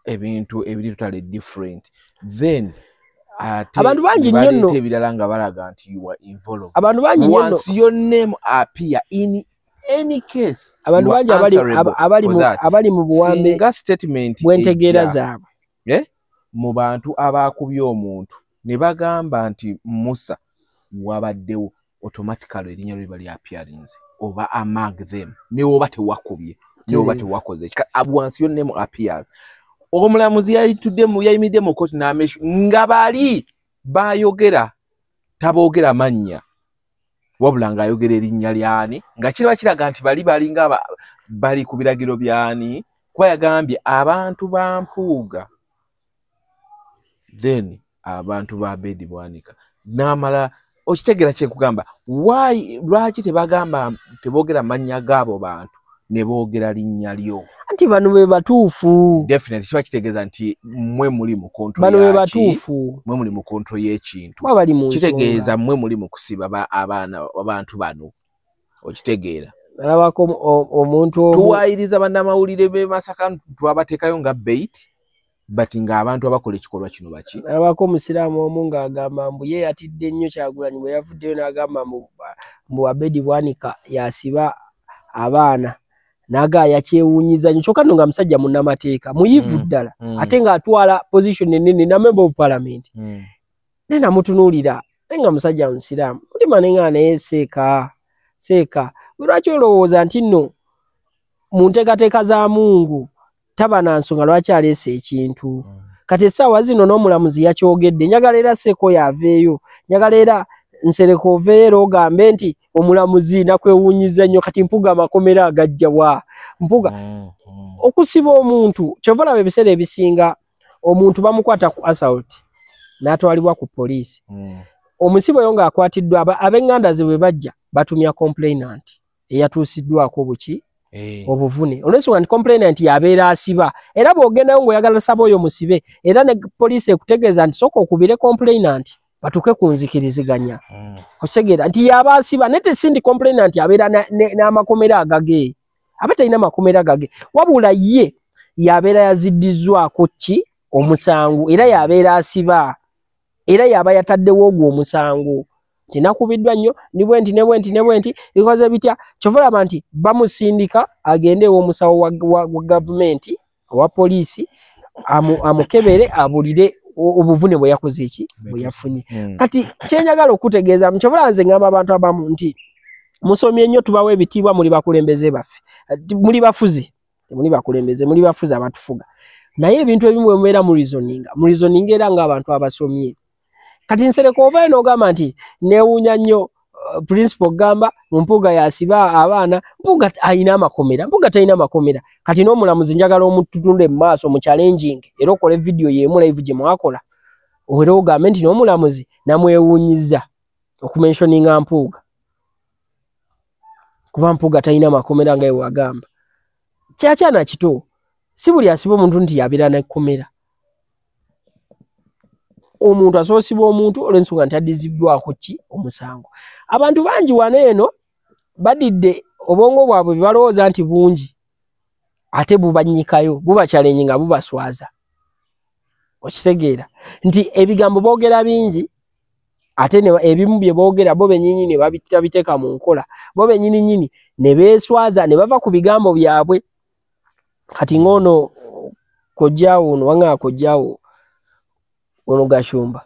ebintu ebiri totally different. Then abantu bangi nnyo nno ebirala nga balaga nti you are involved. Abantu bangi nnyo once your name appear in any case, abantu bangi abali mu buwambe singa statement bw'entegeera zaabwe mu bantu abakubye omuntu ne bagamba nti Musa wabaddewo automatically erinnya lye bali appearance oba among them ne oba tewakubye ne oba tewakoze once your name appears. Omulamuzi yayimidde mu kkooti n'ameshu nga bali bayogera taboogera mannya wabula ng'ayogera erinnya lyani nga kiraba kiraga nti balinga bali ku biragiro byani kuba yagambye abantu ba Mpuuga then abantu ba Bedi Bwanika n'amala okitegeera kye kugamba lwaki teboogera mannya g'abo bantu ne boogera linnya lyo anti bano be batuufu definitely kiba kitegeeza nti mwe muli mu kontro bano be batuufu mwe muli mu kontro y'ekintu kitegeeza mwe muli mu kusiba abantu bano okitegeera alabako omuntu tuwaayiriza bannamawulire b'e Masaka twabateekayo nga bait but ng'abantu abakola ekikolwa kino baki alabako omusiraamu omu ng'agamba mbu ye yatidde nnyo Kyagulanyi bwe yavuddeyo n'agamba mbu Abedi Bwanika yasiba abaana nagaya kyewunyiza nnyo kyokka nno nga musajja munnamateeka muyivu ddala ate ng'atwala position ennene na member of parliament ne namutunuulira nga musajja musiraamu mutima nenga naye seeka lwaki olowooza nti nno mu nteekateeka za Mungu taba na nsonga lwaki aleese ekintu kati essaawa zino n'omulamuzi yakyogedde njagala era Seko yaveeyo njagala era Nsereko oveero ogambe nti omulamuzi nakwewunyiza nnyo kati Mpuuga amakomera agajja wa Mpuuga okusiba omuntu kyova laba ebiseera ebisinga omuntu bamukwata ku assault n'atwalibwa ku poliisi omusibo yo ng'akwatiddwa ab'enganda ze bwe bajja batumya complainant eyatuusiddwako buki obuvune olw'ensonga nti complainant yabeera asiba era bw'ogendayo ng'oyagala saba oyo musibe era ne poliisi ekutegeeza nti soka okubire complainant batuke ku nzikiriziganya okitegeera nti yaba asiba naye tesindi complainant abeera n'amakomera agage aba talina makomera agage wabula ye yabeera yaziddizzwako ki omusango era yabeera asiba era yaba yataddewo ogwo omusango tinakubiddwa nnyo ni bwenti bikoze bitya kyovalaba nti bamusindika agende ew'omusawo wa gavumenti owa poliisi amukebere abulire obuvune bwe yakoze eki bwe yafunye kati kyenjagala okutegeeza kyovalaba nze ngamba abantu abamu nti musomye nnyo tubawo ebitiibwa muli bakulembeze baffe muli bafuzi temuli bakulembeze muli bafuzi abatufuga naye ebintu ebimu emubeera mu reasoning era ng'abantu abasomye kati Nsereko ovaayo n'ogamba nti neewuunya nnyo principal gamba Mpuuga yasiba abaana Mpuuga ayina amakomera Mpuuga talina makomera kati n'omulamuzi njagala omututunde mu maaso mu challenging era okole video y'emu live gye mwakola era ogambe nti n'omulamuzi namwewuunyiza okumentioninga Mpuuga kuba Mpuuga talina makomera nga wagamba kyakyana kito si buli asiba omuntu nti yabeera n'ekkomera omuntu asoosibwa omuntu olw'ensonga nti addizibbwako ki omusango abantu bangi wano eno badidde obwongo bwabwe balowooza nti bungi ate bubanyikayo bubakyalenge nga bubaswaza okitegeera nti ebigambo boogera bingi ate ebimu bye boogera bo bennyini ne babiteeka mu nkola bo bennyini ne beeswaza ne bava ku bigambo byabwe kati ng'ono kojjaawo ono wanga kojjaawo ono Gashumba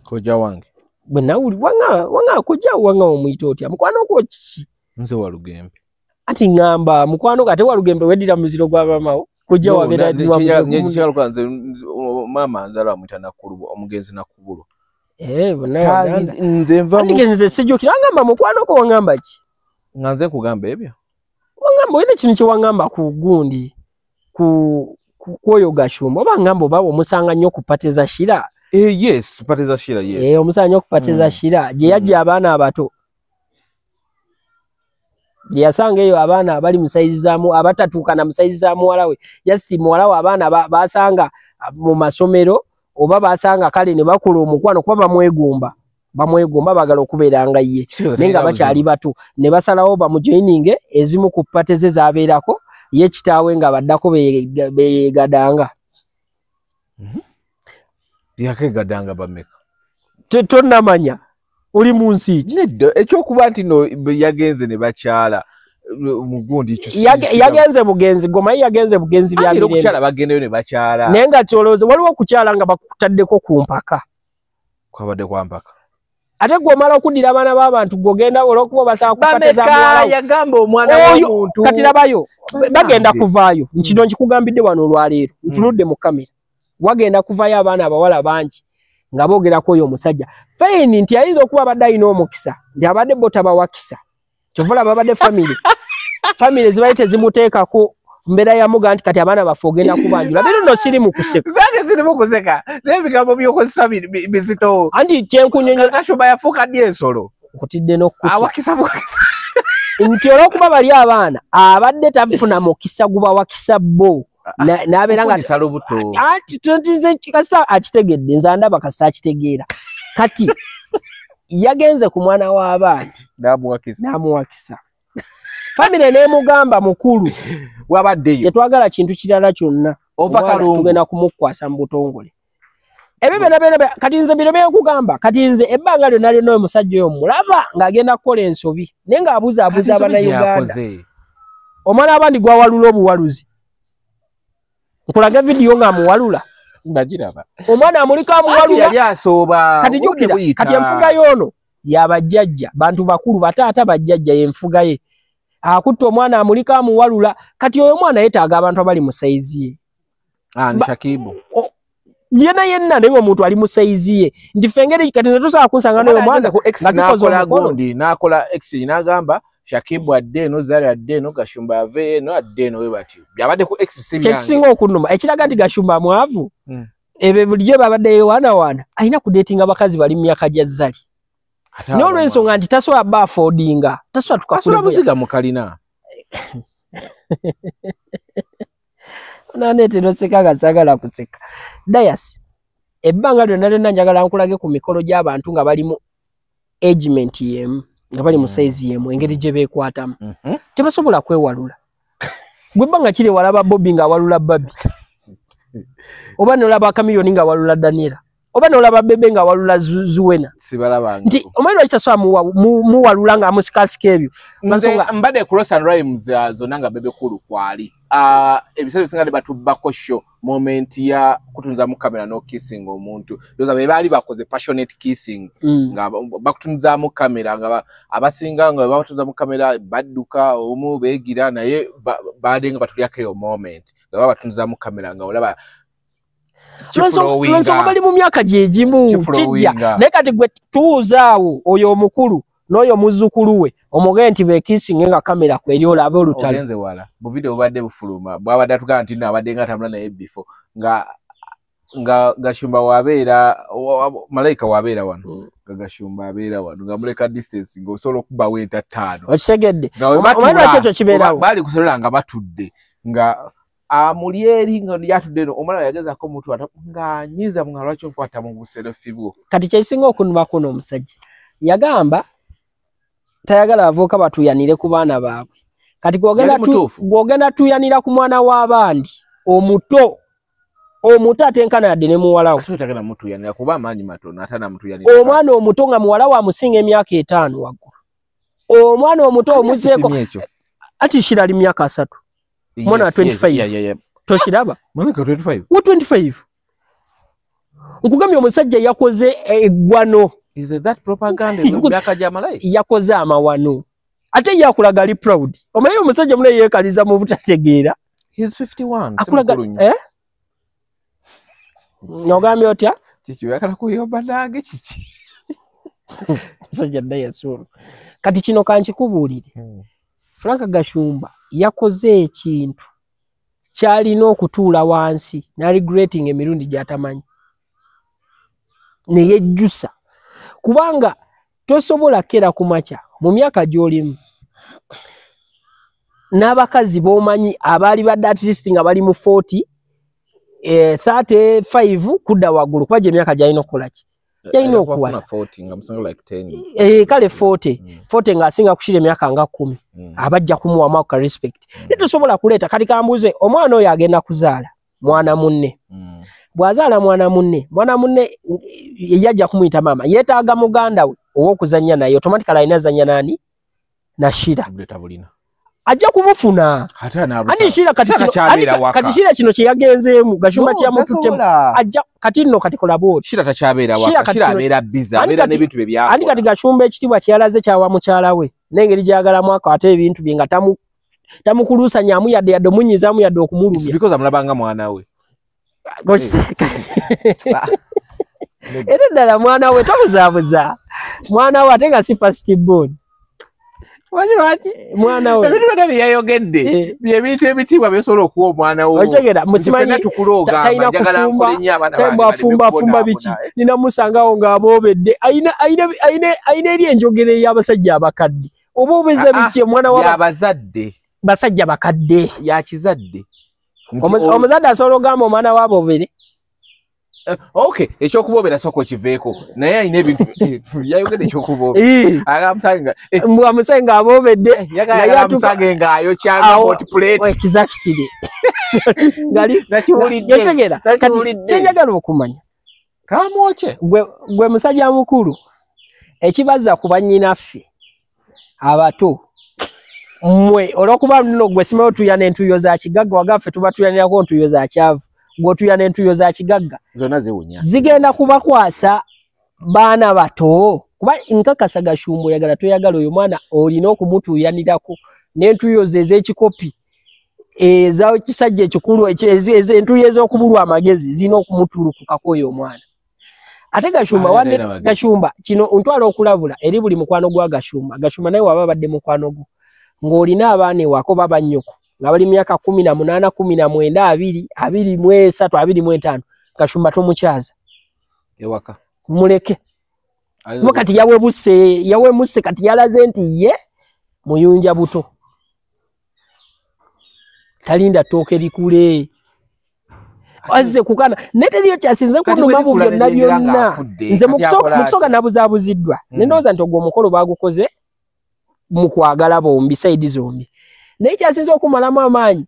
kojja wange bwe nawuli wanga kojjaawo wanga omuyita otya mukwano gwo kiki nze Walugembe ati ngamba mukwano kate Walugembe weddira muziro gw'abamawo kojja wabeera nze maama nzala amuyita Nakulu omugenzi Nakubulu nze nze sijjukira wangamba mukwano gwo wangamba ki nga nze nkugamba ebyo wangamba olina kintu kye wangamba ku gundi kwoyo Gashumba oba ngamba oba omusanga nnyo ku Pateza Shira yes Pateza Shira yes omusanga nnyo ku Pateza Shira gye yajja abaana abato gye yasanga eyo abaana abali mu saizi zaamu abatatuuka na mu saizi za muwala we yasi muwala we abaana basanga mu masomero oba basanga kale ne bakola omukwano kuba bamwegomba bagala okubeera nga ye naye nga bakyali bato ne basalawo bamujoininge ezimu ku Pateze zaabeerako ye kitaawe nga baddako beyegadanga yakegadanga bameka tonnamanya oli mu nsi ki ekyokuba nti no yagenze ne bakyala mugundi yagenze bugenzi gomayi yagenze bugenzi bya mirembe okukyala bagendeyo ne bakyala naye nga kyolooze waliwo okukyala nga bakutaddeko ku mpaka kwabadde kwa mpaka ate gw'omala okuddira abaana b'abantu gw'ogenda olw'okuba basaba kupateza muwala yagamba omwana w'omuntu kati labayo bagenda kuvaayo nkino nkikugambidde wano olwaleero ntunudde mu kamera wagenda kuvaayo abaana abawala bangi nga boogerako oyo omusajja fine nti ayinza okuba abadde alina omukisa nti abadde bo tabawakisa kyovula babadde family zibaali tezimuteekako mbeera yamuga nti kati abaana baffe ogenda kubanjula bino nno siri mu kuseka zange ziri mu kuseka n'ebigambo by'okozesa bizito anti kyenkunyonyola Kashuba yafuuka ddi ensolo nkutidde n'okkusa awakisa bwakisa nti olw'okuba bali abaana abadde tafuna mukisa gubawakisa bo n'abeera nga anti kasita akitegedde nze ndaba kasita akitegeera kati yagenze ku mwana w'abaana n'amuwakisa famire n'emugamba mukulu wabaddeyo tetwagala kintu kirala kyonna tugenda kumukwasa mu butongole ebyo byonna kati nze bino byekugamba kati nze ebbanga lyonna lyonna oyo musajja oyo mulaba ng'agenda kukola ensobi naye ng'abuzaabuza abannayuganda omwana abandi gwawalula obuwaluzi nkulaga vidiyo ng'amuwalula ndagiraba omwana amulika amuwalula yali asooba kati jjukira kati enfuga y'ono yabajjajja bantu bakulu bataata bajjajja y'enfuga ye akutte omwana amulika amuwalula kati oyo omwana yeetaaga abantu abali mu sayizi ye ni Shakibu yenna naye omuntu ali mu sayizi ye nti ffe engeri kati nze tusobola kunsanga n'oyo omwana n'akola gundi n'akola exchange n'agamba Shakibu adde eno Zari adde eno Gashumba yave eno adde eno we batyo byabadde ku exchange kyekisinga okunnuma ekiraga nti Gashumba mwavu ebyo bulijjo babadde waana alina kudeetinga bakazi bali mu myaka gya Zari n'olw'ensonga nti tasobola bba affordinga tasobola tukakuleva muziga mukalina naneetera oseka nga saagala kuseka Dayas ebbanga lyonna lyonna njagala nkulage ku mikolo gy'abantu nga bali mu agement yemu nga bali mu sayizi yemu engeri gye beekwatamu tebasobola kwewalula bwe bbanga kiri walaba Bobby ng'awalula Babi oba n'olaba Kamiliyoni ng'awalula Daniela oba n'olaba Bebe ng'awalula Zuwena nti omanyi lwaki tasobola muwalula ng'amusikasika ebyo mbadde cross and rhymes zonna nga Bebe kulu kwali ebiseera bisinga ne batubbako show moment ya kutunzamu kamera no kissing omuntu doza be baali bakoze passionate kissing nga bakutunzamu kamera nga abasinga nga bakutunzamu kamera badduka omu beegira naye badenga batulyako eyo moment nga batunzamu kamera nga olaba Lonsonga bali mu myaka gyegimu kijja naye kati gwe tuuzaawo oyo omukulu n'oyo muzzukulu we omugee nti bekisinga nga kamera kweri olaba olutalo ogenze wala bu video badde bufuluma bwabadde atugamba nti abadde nga atambula naye before nga Gashumba wabeera Malayika wabeera wano nga Gashumba abeera wano nga muleka distance ng'osobola okuba wenta 5 okitegedde omwana wakyo kibeerawo baali kusobola nga batudde nga amulieri nga yatudde no omwana yagezako omuntu nga nyiza mu lwaki nkwata mu buserefi bwo kati kyekisinga okunuma kuno omusajja yagamba tayagala avuka batuyanire ku baana baabwe kati gwogenda tuyanira ku mwana w'abandi omuto atenkana yadde ne muwalawo atagenda mutuyanira kuba amaanyi matono atana mutuyanira omwana omuto nga muwala wa musinga emyaka 5 waggulu omwana omuto omuzeeko ati shirali myaka 3 mwana 25 toshiraba mwana 25 wa 25 nkugambye omusajja yakoze eggwano is that propaganda mbaka jamalai yakoze amawano ate yakulaga ali proud omaye omusajja mune yekaliza mu butategeera he's 51 akulaga nogambye otya chichi yakala kuyoba nange chichi musajja Dayasuru kati kino kankikubuulire Frank Gashumba yakoze ekintu kyalina okutuula wansi na regretting emirundi gyatamanyi neyejjusa kubanga tosobola kera kumacha mu myaka gy'olimu n'abakazi b'omanyi abaali badde at least nga bali mu 40 35 kudda waggulu kuba gye emyaka gyalina okukolaki gyalina okuwasa kale 40 ng'asinga kushira emyaka nga 10 abajja kumuwamu ako ka respect netosobola kuleeta kati kambuze omwana oyo agenda kuzaala mwana munne bwazaala mwana munne yajja kumuyita mama yeetaaga muganda we ow'okuzannya naye automatically alina azannya nani na Shira ajja kumufuna ati Shira kati Shira kino kye yagenzeemu Gashumba kye yamututtemu ajja kati nno kati kola booti Shira takyabeera waka Shira abeera biza abeera n'ebintu bye byakola ani kati Gashumba ekitibwa kyalaze kyawa mukyala we n'engeri gyagalamu ate ebintu bye nga tamukuluusanyaamu yadde omunyizaamu yadde okumulumya because amulabanga mwana we era ddala mwana we tomuzaabuza mwana we ate nga si first born Waki mwana we ebintu byonna byeyayogedde byebintu ebitiibwa byosobola okuwa omwana wo okitegera musimanyi tukulooga njagala nkole nnyo abaana bafumba biki nina musangawo ng'aboobedde ayina eri enjogera ey'abasajja abakadde oba obeza biki omwana wa abazadde basajja bakadde yakizadde omuzadde asobola ogamba omwana waabobere okay ekyokuboobera soko kiveeko naye ayina ebintu yayogedde ekyokuboobera agamusange amusange aboobedde yagala amusange ng'ayokyanga hot plate exactly yategera kati kyenjagala okumanya kamwoke gwe musajja mukulu ekibaza ku bannyinaffe abato mmwe olw'okuba nno gwe simayo tuyana entuyo za kigagga wagaffe tuba tuyanirako ntuyo za kyavu gw'otuyana entuyo za kigagga zonna ziwunya zigenda kubakwasa baana bato kuba nkakasa Gashumba oyagala toyagala oyo mwana olina okumutuyanirako n'entuyo ze ez'ekikopi eza kisajja ekikulu entuyo ez'okubulwa amagezi zirina okumutulukukako oyo omwana ate Gashumba kino ntwala okulabula eri buli mukwano gwa Gashumba naye waba badde mukwano gwo ng'olina abaana ewako baba nnyoko nga bali myaka 18, 19, 20, 23, 25 Gashumba tomukyaza ewaka muleke kati yawebuse kati yalaze nti ye muyunja buto talinda tooke likule azze kukana neteriyo kyasinze kunumamu byonna byonna nze mukusoka nabuzaabuziddwa nendowooza nti ogwo omukolo bagukoze mu kwagala bombi saidi zombi naye kyasinze okumalamu amaanyi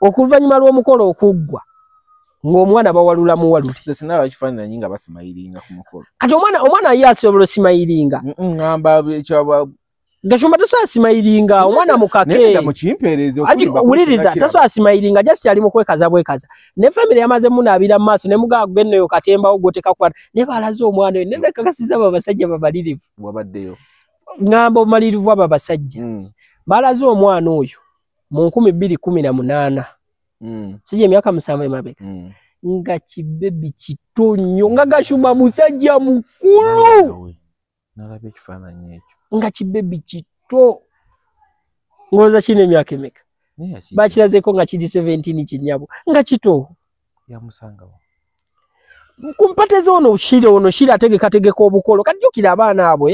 okuvannyuma lw'omukolo okuggwa ng'omwana bawalula muwalule sinaba kifaananyi nga basimayiringa ku mukolo kati omwana ye asobola osimayiringa ngamba ekyaba Gashumba tasobola simayiringa omwana mukake wuliriza tasobola simayiringa just ali mu kwekaza bwekaza ne family yamaze munaabira mu maaso ne mugaa gwenneyo katembawo gwotekakwata ne balaze omwana oyo ne bekakasiza babasajja babalirivu wabaddeyo ngamba omalirivu abo abasajja balaze omwana oyo mu 2018 sije emyaka 7 emabega nga kibebi kito nnyo nga Gashumba musajja mukulu nalabye ekifaananyi ekyo nga kibebi kito ngoza kino emyaka emeka bakirazeeko nga kiri 17 kinyabo nga kito yamusangawo kumpateza ono shira ategeka obukolo kati jukira abaana abo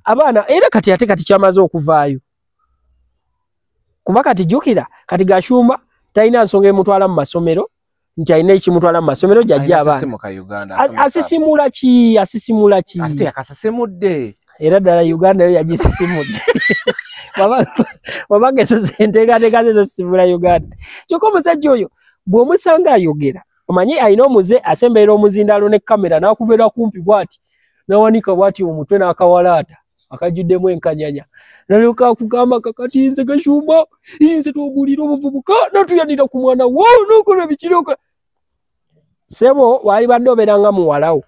abaana era kati ate kati kyamaze okuvaayo kuba kati jukira kati Gashumba talina nsonga emutwala mu masomero nti alina ekimutwala mu masomero jajja abaana asisimula ki ate yakasesemudde era ddala Uganda yo yagisisimudde wabanga ezo zenteekateeka zezo sisimula Uganda kyokka omusajja oyo bw'omusanga ayogera omanyi alina omuze asemberera omuzindaalo ne kamera n'akubeera kumpi bw'ati n'awanika bw'ati omutwe n'akawalaata akajjuddemu enkanyanya nalyoka akugamba kakati nze Gashumba nze twogulira obuvubuka natuyanira ku mwana wo n'okola bikiroka sebo wali badde obeeranga muwalawo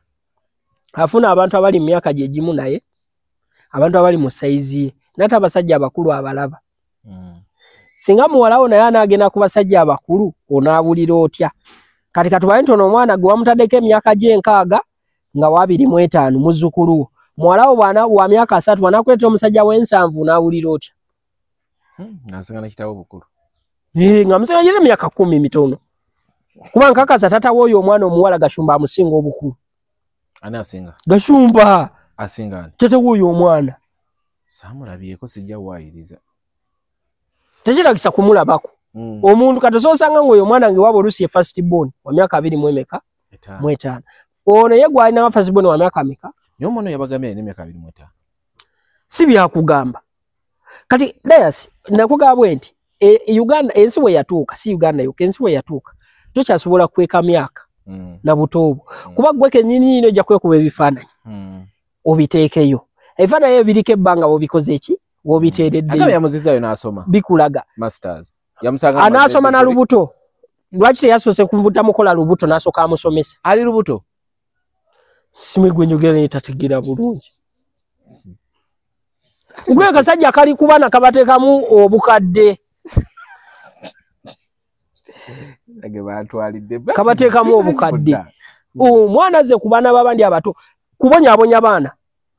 afuna abantu abali mu myaka gye gimu naye abantu abali mu saizi ye nate abasajja abakulu abalaba singa muwalawo naye anaagenda ku basajja abakulu onaabulira otya kati katubaye ntono omwana gwe wamutaddeko emyaka gye6 nga 25 muzzukulu muwalawo bwana wa myaka 3 bwanakuleetera omusajja w'ensanvu naawulira otya ngasinga nakitawo obukulu nga musinga gyera emyaka 10 mitono kuba nkakasa tatawo oyo omwana omuwala Gashumba amusinga obukulu ani asinga Gashumba asinga tatawo oyo omwana saamulabyeko sijja waayiriza tekiragisa kumulabako omuntu kati osanga ng'oyo omwana nge waba oluusi ye first born wa myaka 25 ono ye gwalina wa first born wa myaka meka naye omwana yabagambye alina emyaka 25 si byakugamba kati Dias nakugamba nti Uganda ensi we yatuuka si Uganda yokka ensi we yatuuka tokyasobola kweka myaka na butobo kuba gwe kennyini ino ojja kwekuba ebifaananyi obiteekeyo ebifaananyi ebyo biriko ebbanga bw'obikoze eki bw'obiteereddeyo yamuzizaayo n'asoma bikulaga masters anaasoma na lubuto lwaki teyasoose kuvuta mukola lubuto n'asooka amusomesa ali lubuto simwe gwe njogera naye tategeera bulungi gwe kasajja kali kubana kabateekamu obukadde kabateekamu obukadde omwana ze kubana babandi abato kubonyabonya baana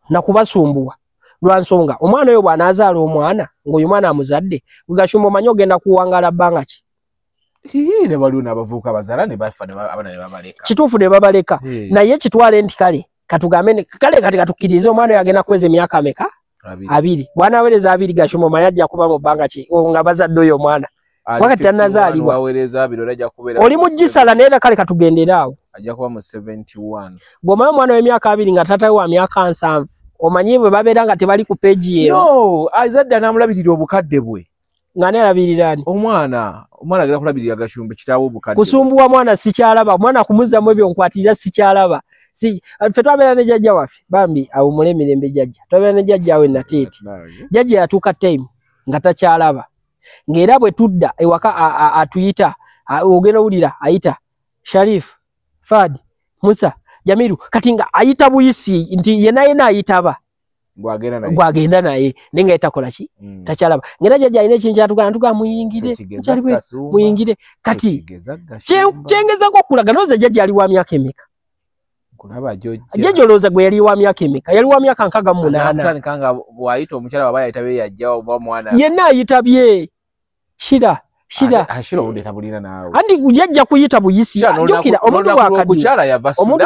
na kubasumbuwa lwansonga omwana oyo bwanazaala omwana ng'oyo mwana amuzadde Gashumba manyo genda kuwangala bbanga ki ne baluna abavubuka bazaala ne bafa abana ne babaleka kituufu ne babaleka naye kitwale nti kale katugambe kale kati katukkirize omwana oyo agenda kuweza emyaka ameka 2 bwana awereza 2 Gashumba manyo ajja kuba mu bbanga ki nga bazadde oyo omwana wakati tanazaalibwa oli mujisala naye kale katugendera awo ajja kuba mu 71 goma omwana w'emyaka 2 nga tata wa myaka 7 omanyi bwe babeera nga tebali ku peji yeyo no azadde anamulabirira obukadde bwe ngane alabirirani omwana agenda kulabirira Gashumba kitaawo obukadde kusumbuwa mwana sikyalaba mwana kumuzzamu ebyo nkwatirira sikyalaba ffe twabeera ne jjajja waffe bambi awo mulemirembe jjajja twabeera ne jjajja we nateeti jjajja yatuuka time nga takyalaba ng'era bwe tudda ewaka atuyita ogenda owulira ayita Sharif Fadi Musa Jamiru kati nga ayita buyisi nti yena ayitaba gwagenda naye nenga etakola ki takyalaba ngera jjajja alina ekintu kyatugana muyingire muyingire kati kyengezako okulaga noze jjajja ali wa myaka emeka jjajja olowooza gwe yali wa myaka emeka yali wa myaka 68 yenna ayitabye shira andi ujajja kuyita buyisi jukira omuntu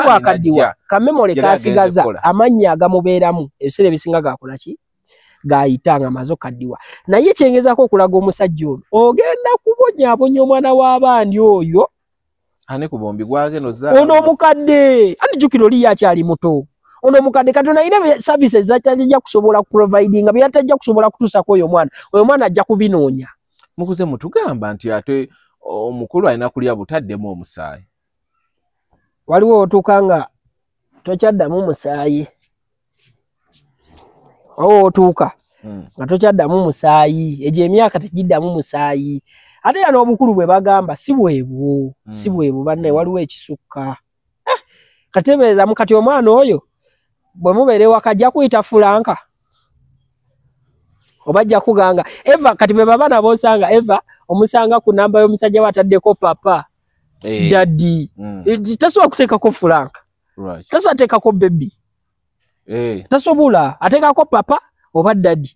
bwakaddiwa kamemole kasigaza amanya agamubeeramu ebisere ebisinga gakola ki gayita nga mazo kaddiwa naye kyengezako okulaga omusajja ono ogenda kubonyabonya omwana w'abandi oyo ane kubombi gwageno ono omukadde andi jukira oli yakyali muto ono omukadde katona ine services zatajja kusobola providing nga yatajja kusobola kutusako oyo mwana ajja kubinoonya mukuze mutugamba nti ate omukulu alina kulya butaddemu omusaayi waliwo otuuka nga tokyaddamu omusaayi otuuka nga tokyaddamu omusaayi egyo emyaka tegiddamu musaayi ate era n'obukulu bwe bagamba si bwebwo banne waliwo ekisukka katebeeza mukati omwana oyo bwe mubeere wakajja kuyita Fulanka obajja kuganga Eva kati be babana bosanga Eva omusanga ku namba y'omusajja wataddeko papa daddy tasobola kuteekako Fulanka tasobola ateekako baby tasobola ateekako papa oba daddy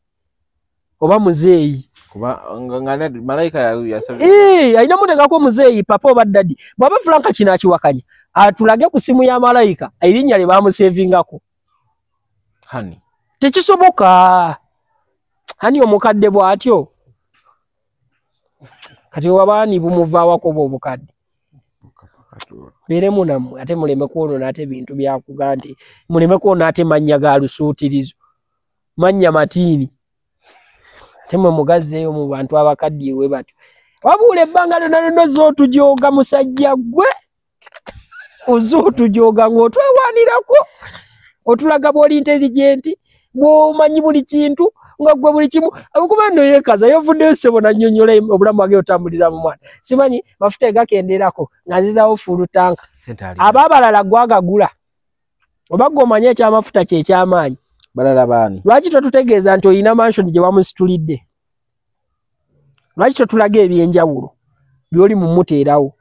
oba muzeeyi kuba ngana malaika yasabye alina muteekako muzeeyi papa oba daddy bwaba Fulanka kino akiwakanya atulage ku simu ya malaika erinnya lye bamusevingako hani tekisoboka hani omukadde bwatyo kati wabaani bumuvaawako obukadde beeremu nammwe ate muleme kwonona ate bintu byakuga nti muleme kwonona ate mannya ga lusuutirizo mannya matiini ate mwe mugazzeeyo mu bantu abakadde iwe batyo wabuula ebbanga lyonna lyonna z'otujooga musajja gwe oz'otujooga ng'otwewaanirako otulaga bw'oli intelligenti bw'omanyi buli kintu nga gwe buli kimu okuba nno yeekaza yovuddeyo ssebo nannyonnyola obulamu bwage otambuliza mu mwana simanyi mafuta egakenderako nga nzizaawo fulutanka aba abalala gwagagula oba gw'omanye ekyamafuta kye ekyamaanyi balala baani lwaki totutegeeza nti olina manshoni gye wamusitulidde lwaki totulaga ebyenjawulo by'oli mumuteerawo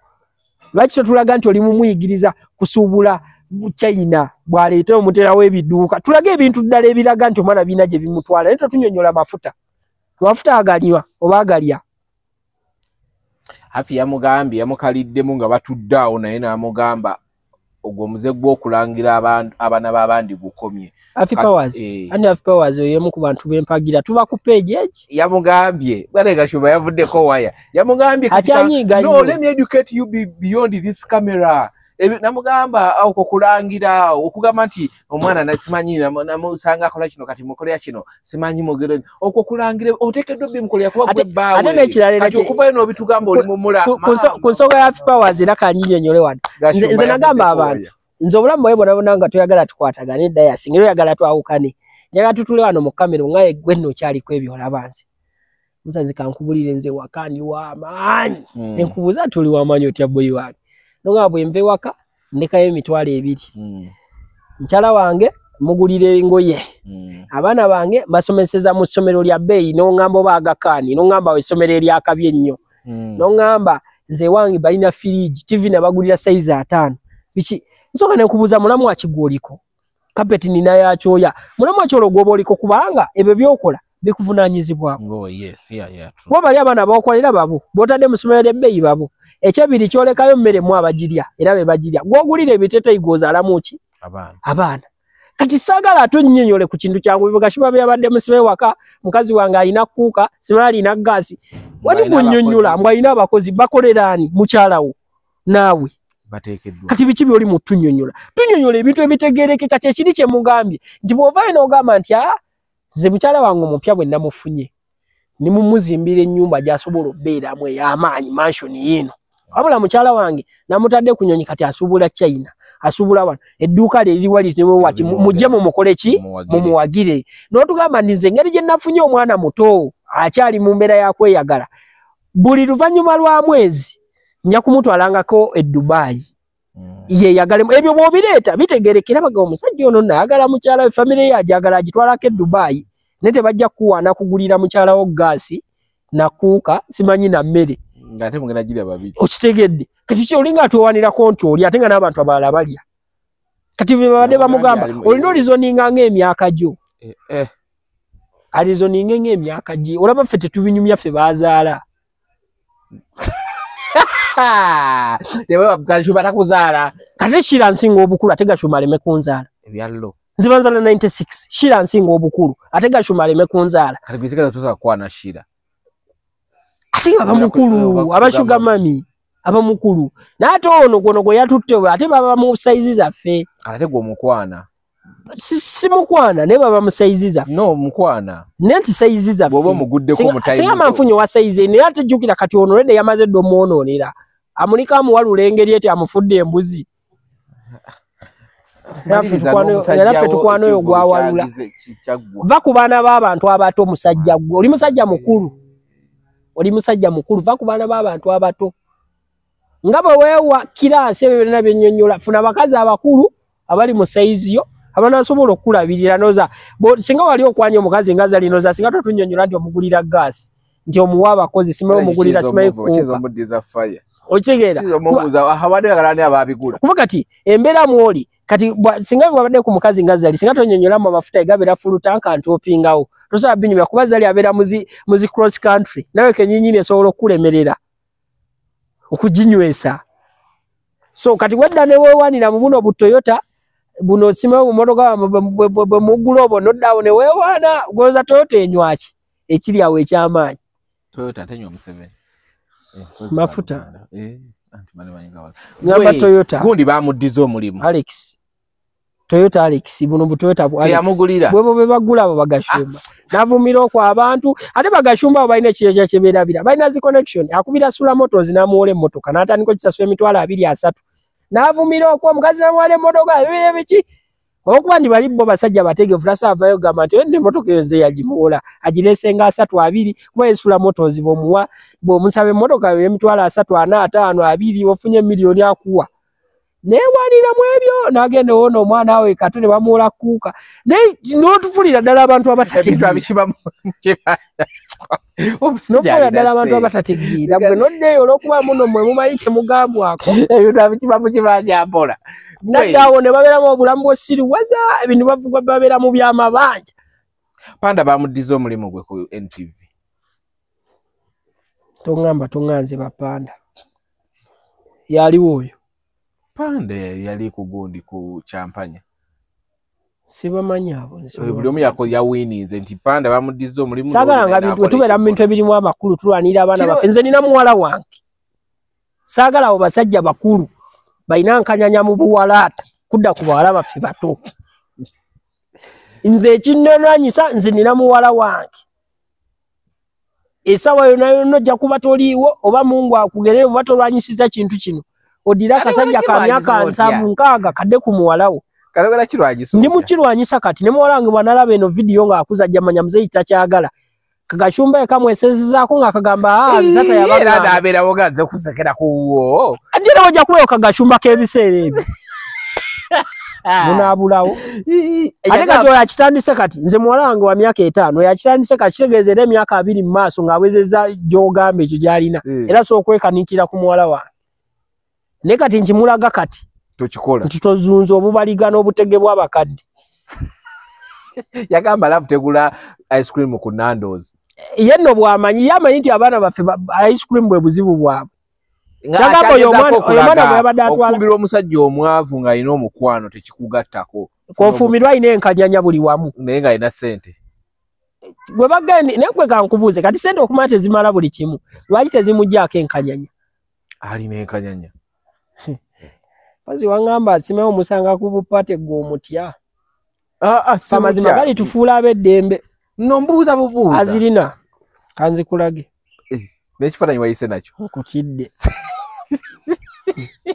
lwaki totulaga nti oli mumuyigiriza kusuubula China bwaleeta omuterawo ebiduuka tulage ebintu ddala ebiraga nti omwana biina gye bimutwala naye totunyonnyola amafuta agaliwa oba agalya afi yamugambye yamukaliddemu nga batudde awo naye n'amugamba ogwo omuze gw'okulangira abaana b'abandi gukomye Afi Powers ani Afi Powers yemu ku bantu bempagira tuba ku page eki yamugambye bwana Gashumba yavuddeko waya yamugambye no let me educate you beyond this camera namugamba auko kulangira okugamba nti omwana nasimanyi namusanga akola kino kati mukolera kino simanyi mogero okwo kulangira otekedde bimukolera kuba gwe bawe kati okuvayo n'obitugamba oli mumula kunsoga ya Afi Powers era kanyinyonyole wano nze nagamba abantu nze obulamu bwe bonabona nga toyagala tukwatagane daya singiro yagala twawukane njaga tutule wano mu kamera ngaye gwe nno kyaliko ebyo olabanze musanze kankubulire nze wakani wa maanyi enkubuza tuli wa maanyi otya boyi wange nonga bwe mve waka ndekayo emitwalo 2 mchala wange mugulire engoye abaana bange basomeseza mu ssomero lya bbeeyi n'ongamba baagakaani n'ongamba essomero eryakabye ennyo n'ongamba nze wange balina fridge TV nabagulira size 5 biki Nsoka ne kubuza mulamu wa Kigwoliko. Kapeti nina ya choya. Mulamu wa Kyolo gwoboliko kubanga ebyo byokola bikuvunanyizibwa. Oh yes, yeah. True. Wabali abana bakolera babo. Botade musomere beyi babo. Ekyabiri kyolekayo mmere mu abajirya era be bajirya. Gwogulire bitete igoza alamuki. Abana. Kati sagala atunnyonyole ku kintu kyangu bibagashiba byabadde musibe waka mukazi wange alina kuuka simali ina gasi. Wani kunnyonnyola mbwa ina abakozi bakolerani mukyalawo naawe. Batekeddwa. Kati biki byoli mu tunnyonnyola. Tunnyonnyola ebintu ebitegerekeka kye kiri kye mugambye. Nti bw'ovayo n'ogamba nti nze mukyala wange omupya bwe namufunye. Ni mumuzimbira ennyumba gy'asobola okubeeramu ey'amaanyi mansion yino. Wabula mukyala wange namutadde ku nnyonyi kati asuubula China. Asubula wano edduuka lye liri wali tewe wati mujje mumukole ki mumuwagire n'otugamba nti nze ngeri gye nafunye omwana muto akyali mu mbeera ya kweyagala buli luvannyuma lwa mwezi nja kumutwalangako e Dubai yeyagalemu ebyo bw'obireeta bitegerekera bagamba omusajja ono nayagala mukyala we famire ye ajagala agitwalako e Dubai ne tebajja kuwaana kugulira mukyala wo gaasi nakuuka simanyi na mmere ngate mugenda jira babiri okitegedde kati kyo olinga atuwanirako nti oli ate nga n'abantu abalala balya kati bibadde bamugamba olina olizoninga ng'emyaka gyo alizoninga ng'emyaka gye olaba ffe tetubinyumya ffe baazaala tewe wabgashuba takuzaala kati shira nsinga obukulu ate gashuma aleme kunzaala ebyallo zibanzala 96 shira nsinga obukulu ate gashuma aleme kunzaala kati kwizika tusa kwana shira ate abamukulu abashuga mami abamukulu n'ate ono gono gwe yatutte ate baba mu size zaffe ate gwe mukwana si mukwana ne baba mu size zaffe no mukwana nenti size zaffe bobo muguddeko mutayizo singa manfunyo wa size ne ate jukira kati ono rede yamaze ddo muonoonera amulika muwalula engeri eti amufudde embuzi yaffe tukwano oyo gwawalula va ku baana b'abantu abato musajja gwe oli musajja mukulu oli musajja mukulu va ku baana b'abantu abato nga bwe weewa kiraasi ebyo byonna byennyonnyola funa abakazi abakulu abali mu sayiziyo abanasobola okukulabirira noza singa wali okwanya omukazi nga zalinoza singa totunnyonnyola nti omugulira gaasi nti omuwa abakozi simaye omugulira simaye kuuka okitegeera kuba kati embeera mwoli kati singa bwabadde ku mukazi nga zali singa tonnyonnyolamu amafuta egabeera fulu tanka ntopingawo tosobola binyumya kuba zali abeera muzi cross country nawe kenyinyini esobola okukulemerera okuginywesa so kati wedda ne weewaanira mu buno butoyota buno osimayo bumotoka bwe muggula obwo noddaawo ne weewaana golooza toyota enywaki ekiri awo ekyamaanyi toyota tenywa Museveni mafuta ngamba toyota gundi bamuddiza omulimu Alex Toyota Alex buno butoyota bwa Alex yamugulira bwebo bebagula abo bagashumba navumira okwa abantu ate bagashumba balina ekireja kyeberabira balina zi connection akubira Sula Motors namuwole motoka natandiko kisaswe emitwalo 2-3 navumira okwa omukazi namuwole motoka ebiki okuba ndi balibo basajja batege fulasa avayo gamba nti ende motoka eyo ze yagimuwola agiresenga 3-2 kuba Sula Motors bomuwa bomusabe motoka emitwalo 3-4-5-2 ofunye milioni akuwa newalira mwebyo nagende wono omwana we katone bamuola kuuka n'otufulira ddala abantu abatategeera n'ofulira ddala abantu abatategeera bwe noddeeyo olw'okuba muno mwe mumanyi temugambwako ebintu abikiba mu kibanja mpola naddaawo ne babeeramu obulamu bw'osiriwaza ebintu bavugwa babeera mu byamabanja Panda bamuddiza omulimu gwe ku NTV tongamba tonganze bapanda yaliwo oyo Pande yali kugundi ku champanya sibamanyi abo buli omu yawinize nti Panda bamuddiza omulimu sagala nga bintu tubeera mu bintu ebirimu amakulu tulwanira abaana baffe nze nina muwala wange sagala abo basajja bakulu balina nkanyanya mu buwalaata kudda ku bawala baffe bato nze ekinnananyisa nze nina muwala wange esawa yonna yonna ojja kuba toliiwo oba Mungu akugerere oba tolwanyisiza kintu kino odira kasajja ka myaka 7-6 kadde ku muwalawo kalagala kirwanyisa ndi mukirwanyisa kati ne muwala wange bwanalaba eno video nga akuza jamanya mzee takyagala kagashumba ekamwesezezaako nga akagamba tata yabaga abeera wogaze kusekera kuwo adira wajja kuweyo kagashumba k'ebiseera ebyo munaabulawo ate kati oyo akitandise kati nze muwala wange wa myaka 5 oyo akitandise kati kitegeezera emyaka 2 mu maaso ng'awezezza gy'ogamba ekyo gy'alina era sookwekanikira ku muwala wange ne kati nkimulaga kati Tochikola. Ntitozunza obubaligano obutege bw'abakadde. Yagamba love tegula ice cream ku Nando's. Yenno bwamanyi yamanyi nti abaana baffe ice cream bwe buzibu bwabwe. Chagako yomwana bwe yabadde atwala. Okufumbirwa omusajja omwavu nga alina omukwano tekikugattako. Kofumbirwa alina enkanyanya buli wamu. Naye nga alina ssente. Gwe bagani nekwe kankubuuze kati ssente okumala tezimala buli kimu. Lwaki tezimuggyako enkanyanya? Alina enkanyanya. Pazi wangamba asimewo omusanga ku bupate gw'omutya. Si amazima gali tufuula ab'eddembe. No mbuuza bubuuza. Azirina. Kanzikulage. N'ekifaananyi wayise nakyo. Nkutidde.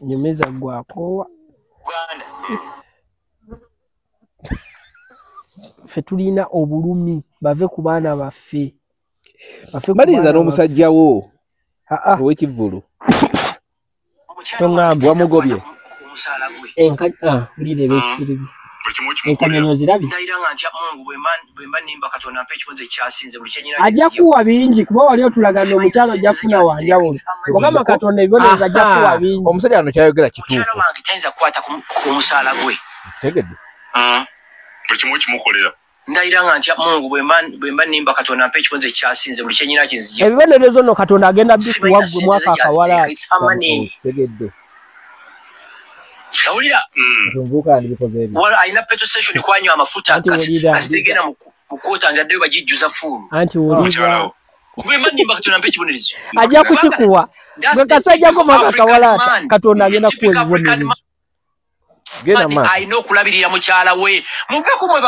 Nyumiza gwakoowa. Ffe tulina obulumi bave ku baana baffe. Maliriza n'omusajja wo. Ow'ekivvulu. Tongamba wamugobye. Bulire b'ekisiribi. Enkanyanya ozirabye? Ajja kuwa bingi kuba wali otulagana omukyalo ajja kufuna wanjawulo. Mukama Katonda ebibonerezo ajja kuwa bingi. Omusajja wano kyayogera kituufu. Kitegedde. Buli kimu kimukolera. Ndayira nga ntya Mungu bwemba nimba Katonda mpe ekibonerezo kyasinze buli kyenyina kinzije. Ebibonerezo nno Katonda agenda bikuwa ggwe mwaka akawala. Kitegedde. Kawulira. Tumvuka ndibikoze ebi. Wala aina petrol station kwanywa amafuta kasigena mukota njadde bagijjuza fulu. Anti wulira. Bwemba nimba Katonda mpe ekibonerezo. Ajja kukikuwa. Gwe kasajja ko mwaka akawala Katonda agenda kuwa ebibonerezo. Aina okulabirira mukyala we muve kumwe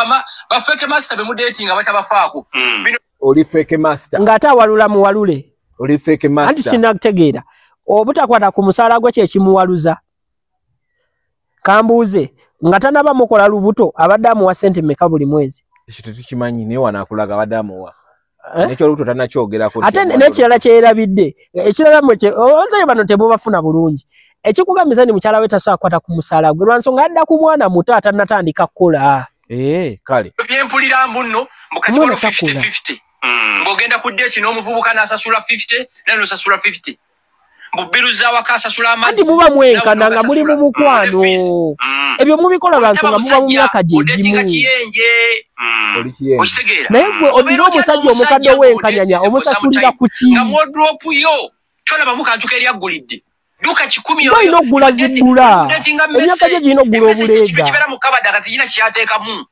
bafeke master bemudatinga batabafaako. Oli feke master. Ng'ate awalula muwalule. Oli feke master. Anti sinnakutegeera. Obutakwata ku musaala gwe kyekimuwaluza. Kambuuze nga tanaba mukola lubuto abadde amuwa ssente mmeka buli mwezi. Ekyo tukimanyi naye wanaakulaga abadde amuwa. Nekyo lubuto tannakyogerako. Ate n'ekirala kyerabidde. Ekirala onzayo bano temubafuna bulungi. Ekikugambisa ni mukyala we tasobola kukwata ku musaala gwe lwansonga adda ku mwana muto atanatandika kukola. Kale. Byempulira mbuno mukati wa 50-50. Ng'ogenda ku date n'omuvubuka n'asasula 50 naye n'osasula 50. Mubiruza wakasasula amazzi. Ati muba mwenkana nga muli mu mukwano. Ebyo mubikola lwansonga muba mu myaka gye gimu. Naye gwe olina omusajja omukadde w'enkanyanya omusasulira ku ki? Nga wardrobe yo tolaba mukantuka eryaggulidde. Duka 10 yo. Bayina okugula ziggula. Emyaka gye girina okugula obuleega. Kibera mu kabada kati gina kyateekamu.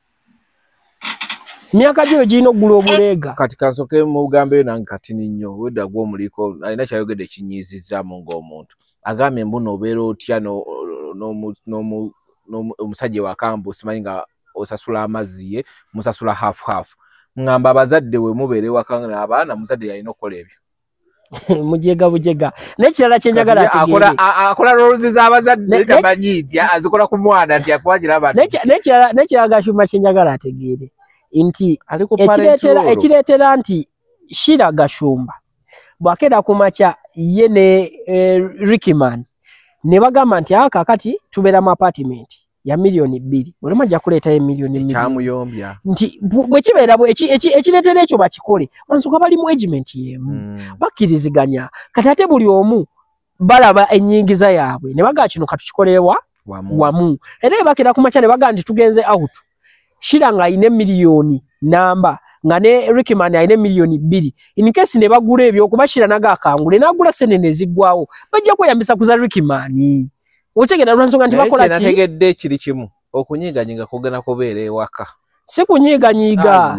Myaka gye girina okugula obuleega. Kati kansoke mu bugambe nange katini nnyo wedda gw'omuliko alina kyayogedde kinyiizizaamu ng'omuntu. Agambye mbuno obeera otya omusajja wakambu simanyi nga osasula amazzi ye musasula half. Ngamba abazadde we mubeere waka n'abaana muzadde yalina okukola ebyo. Bujega. N'ekirala kye njagala ategeere. Akola roles z'abazadde tamanyi nti azikola ku mwana nti akwagira abantu. N'ekirala Gashumba kye njagala ategeere. Nti ekireetera nti Shira Gashumba bw'akeera ku makya ye ne Rickman ne bagamba nti kakati tubeera mu apartment ya milioni 2 buli ajja kuleetayo milioni 2 kyamuyombya nti bwe kibeera ekireetera ekyo bakikole wansuka bali mu agent yemu bakkiriziganya kati ate buli omu balaba ennyingiza yaabwe ne bagaa kino katukikolewa wamu era bakeera ku makya ne bagaa nti tugenze out Shira nga ine milioni namba nga ne Rickman aine milioni 2 in case ne bagula ebyo okubashira naga akangule nagula senene zigwawo bajja kweyambisa kuza Rickman otegera lwansonga nti bakola ki nategedde kiri kimu okunyiiganyinga kugana kubeera ewaka si kunyiiganyiiga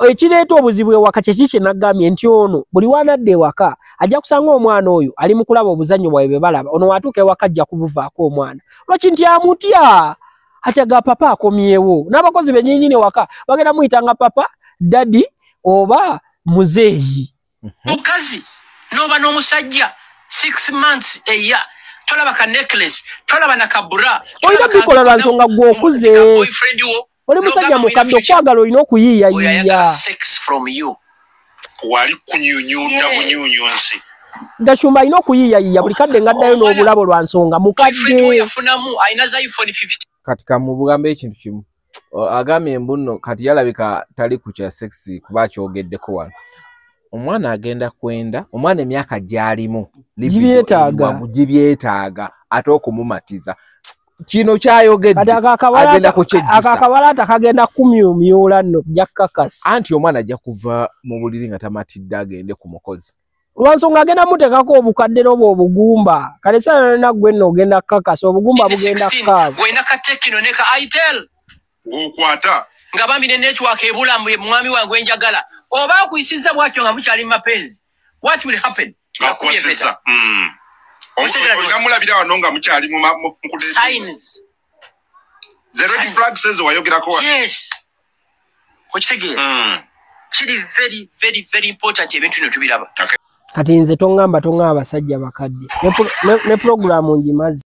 ekireeta obuzibu ewaka kyekiki nagambye nti ono buli wanadde ewaka ajja kusanga omwana oyo ali mu kulaba obuzannyo bwawe be balaba ono watuuka ewaka ajja kubuvaako omwana lwaki nti amutya Achaga papa akomyewo n'abakozi benyinyine waka bagenda muyitanga papa daddy oba muzeeyi mukazi noba n'omusajja 6 months a year tolaba ka necklace tolaba na kabura oyina bikola lwansonga gw'okuze oli musajja mukadde okwagala olina okuyiiyayiiya sex from you wali kunyunyunda bunyunyunsi Gashumba alina okuyiiyayiiya buli kadde ngaddayo n'obulabo lwansonga mukadde yafunamu ayina za iPhone 50 katika mu bugambe ekintu kimu agambye mbuno kati yalabika tali ku kya sexy kuba kyogeddeko wano omwana agenda kwenda omwana emyaka gyalimu gibyetaaga ate okumumatiza kino kyayogedde agenda kukyejjusa akakawalaata kagenda kumyumyula nno jakakasa anti omwana ajja kuva mu buliri nga tamatidde agende ku mukozi lwansonga agenda mutekako obukadde n'obwo obugumba kale sana naggwe nno ogenda kakasa obugumba bugenda kaabo gwena katekino ne ka itel okwata nga bambi ne network ebulamu mwami wange njagala oba kuyisiza bwatyo nga mukyali mapenzi what will happen akwasisa ogamulabira wano nga mukyali mu signs the red flag says wayogerako yes okitegeera kiri very very very important ebintu bino tubiraba kati nze tongamba abasajja bakadde ne programu njimazi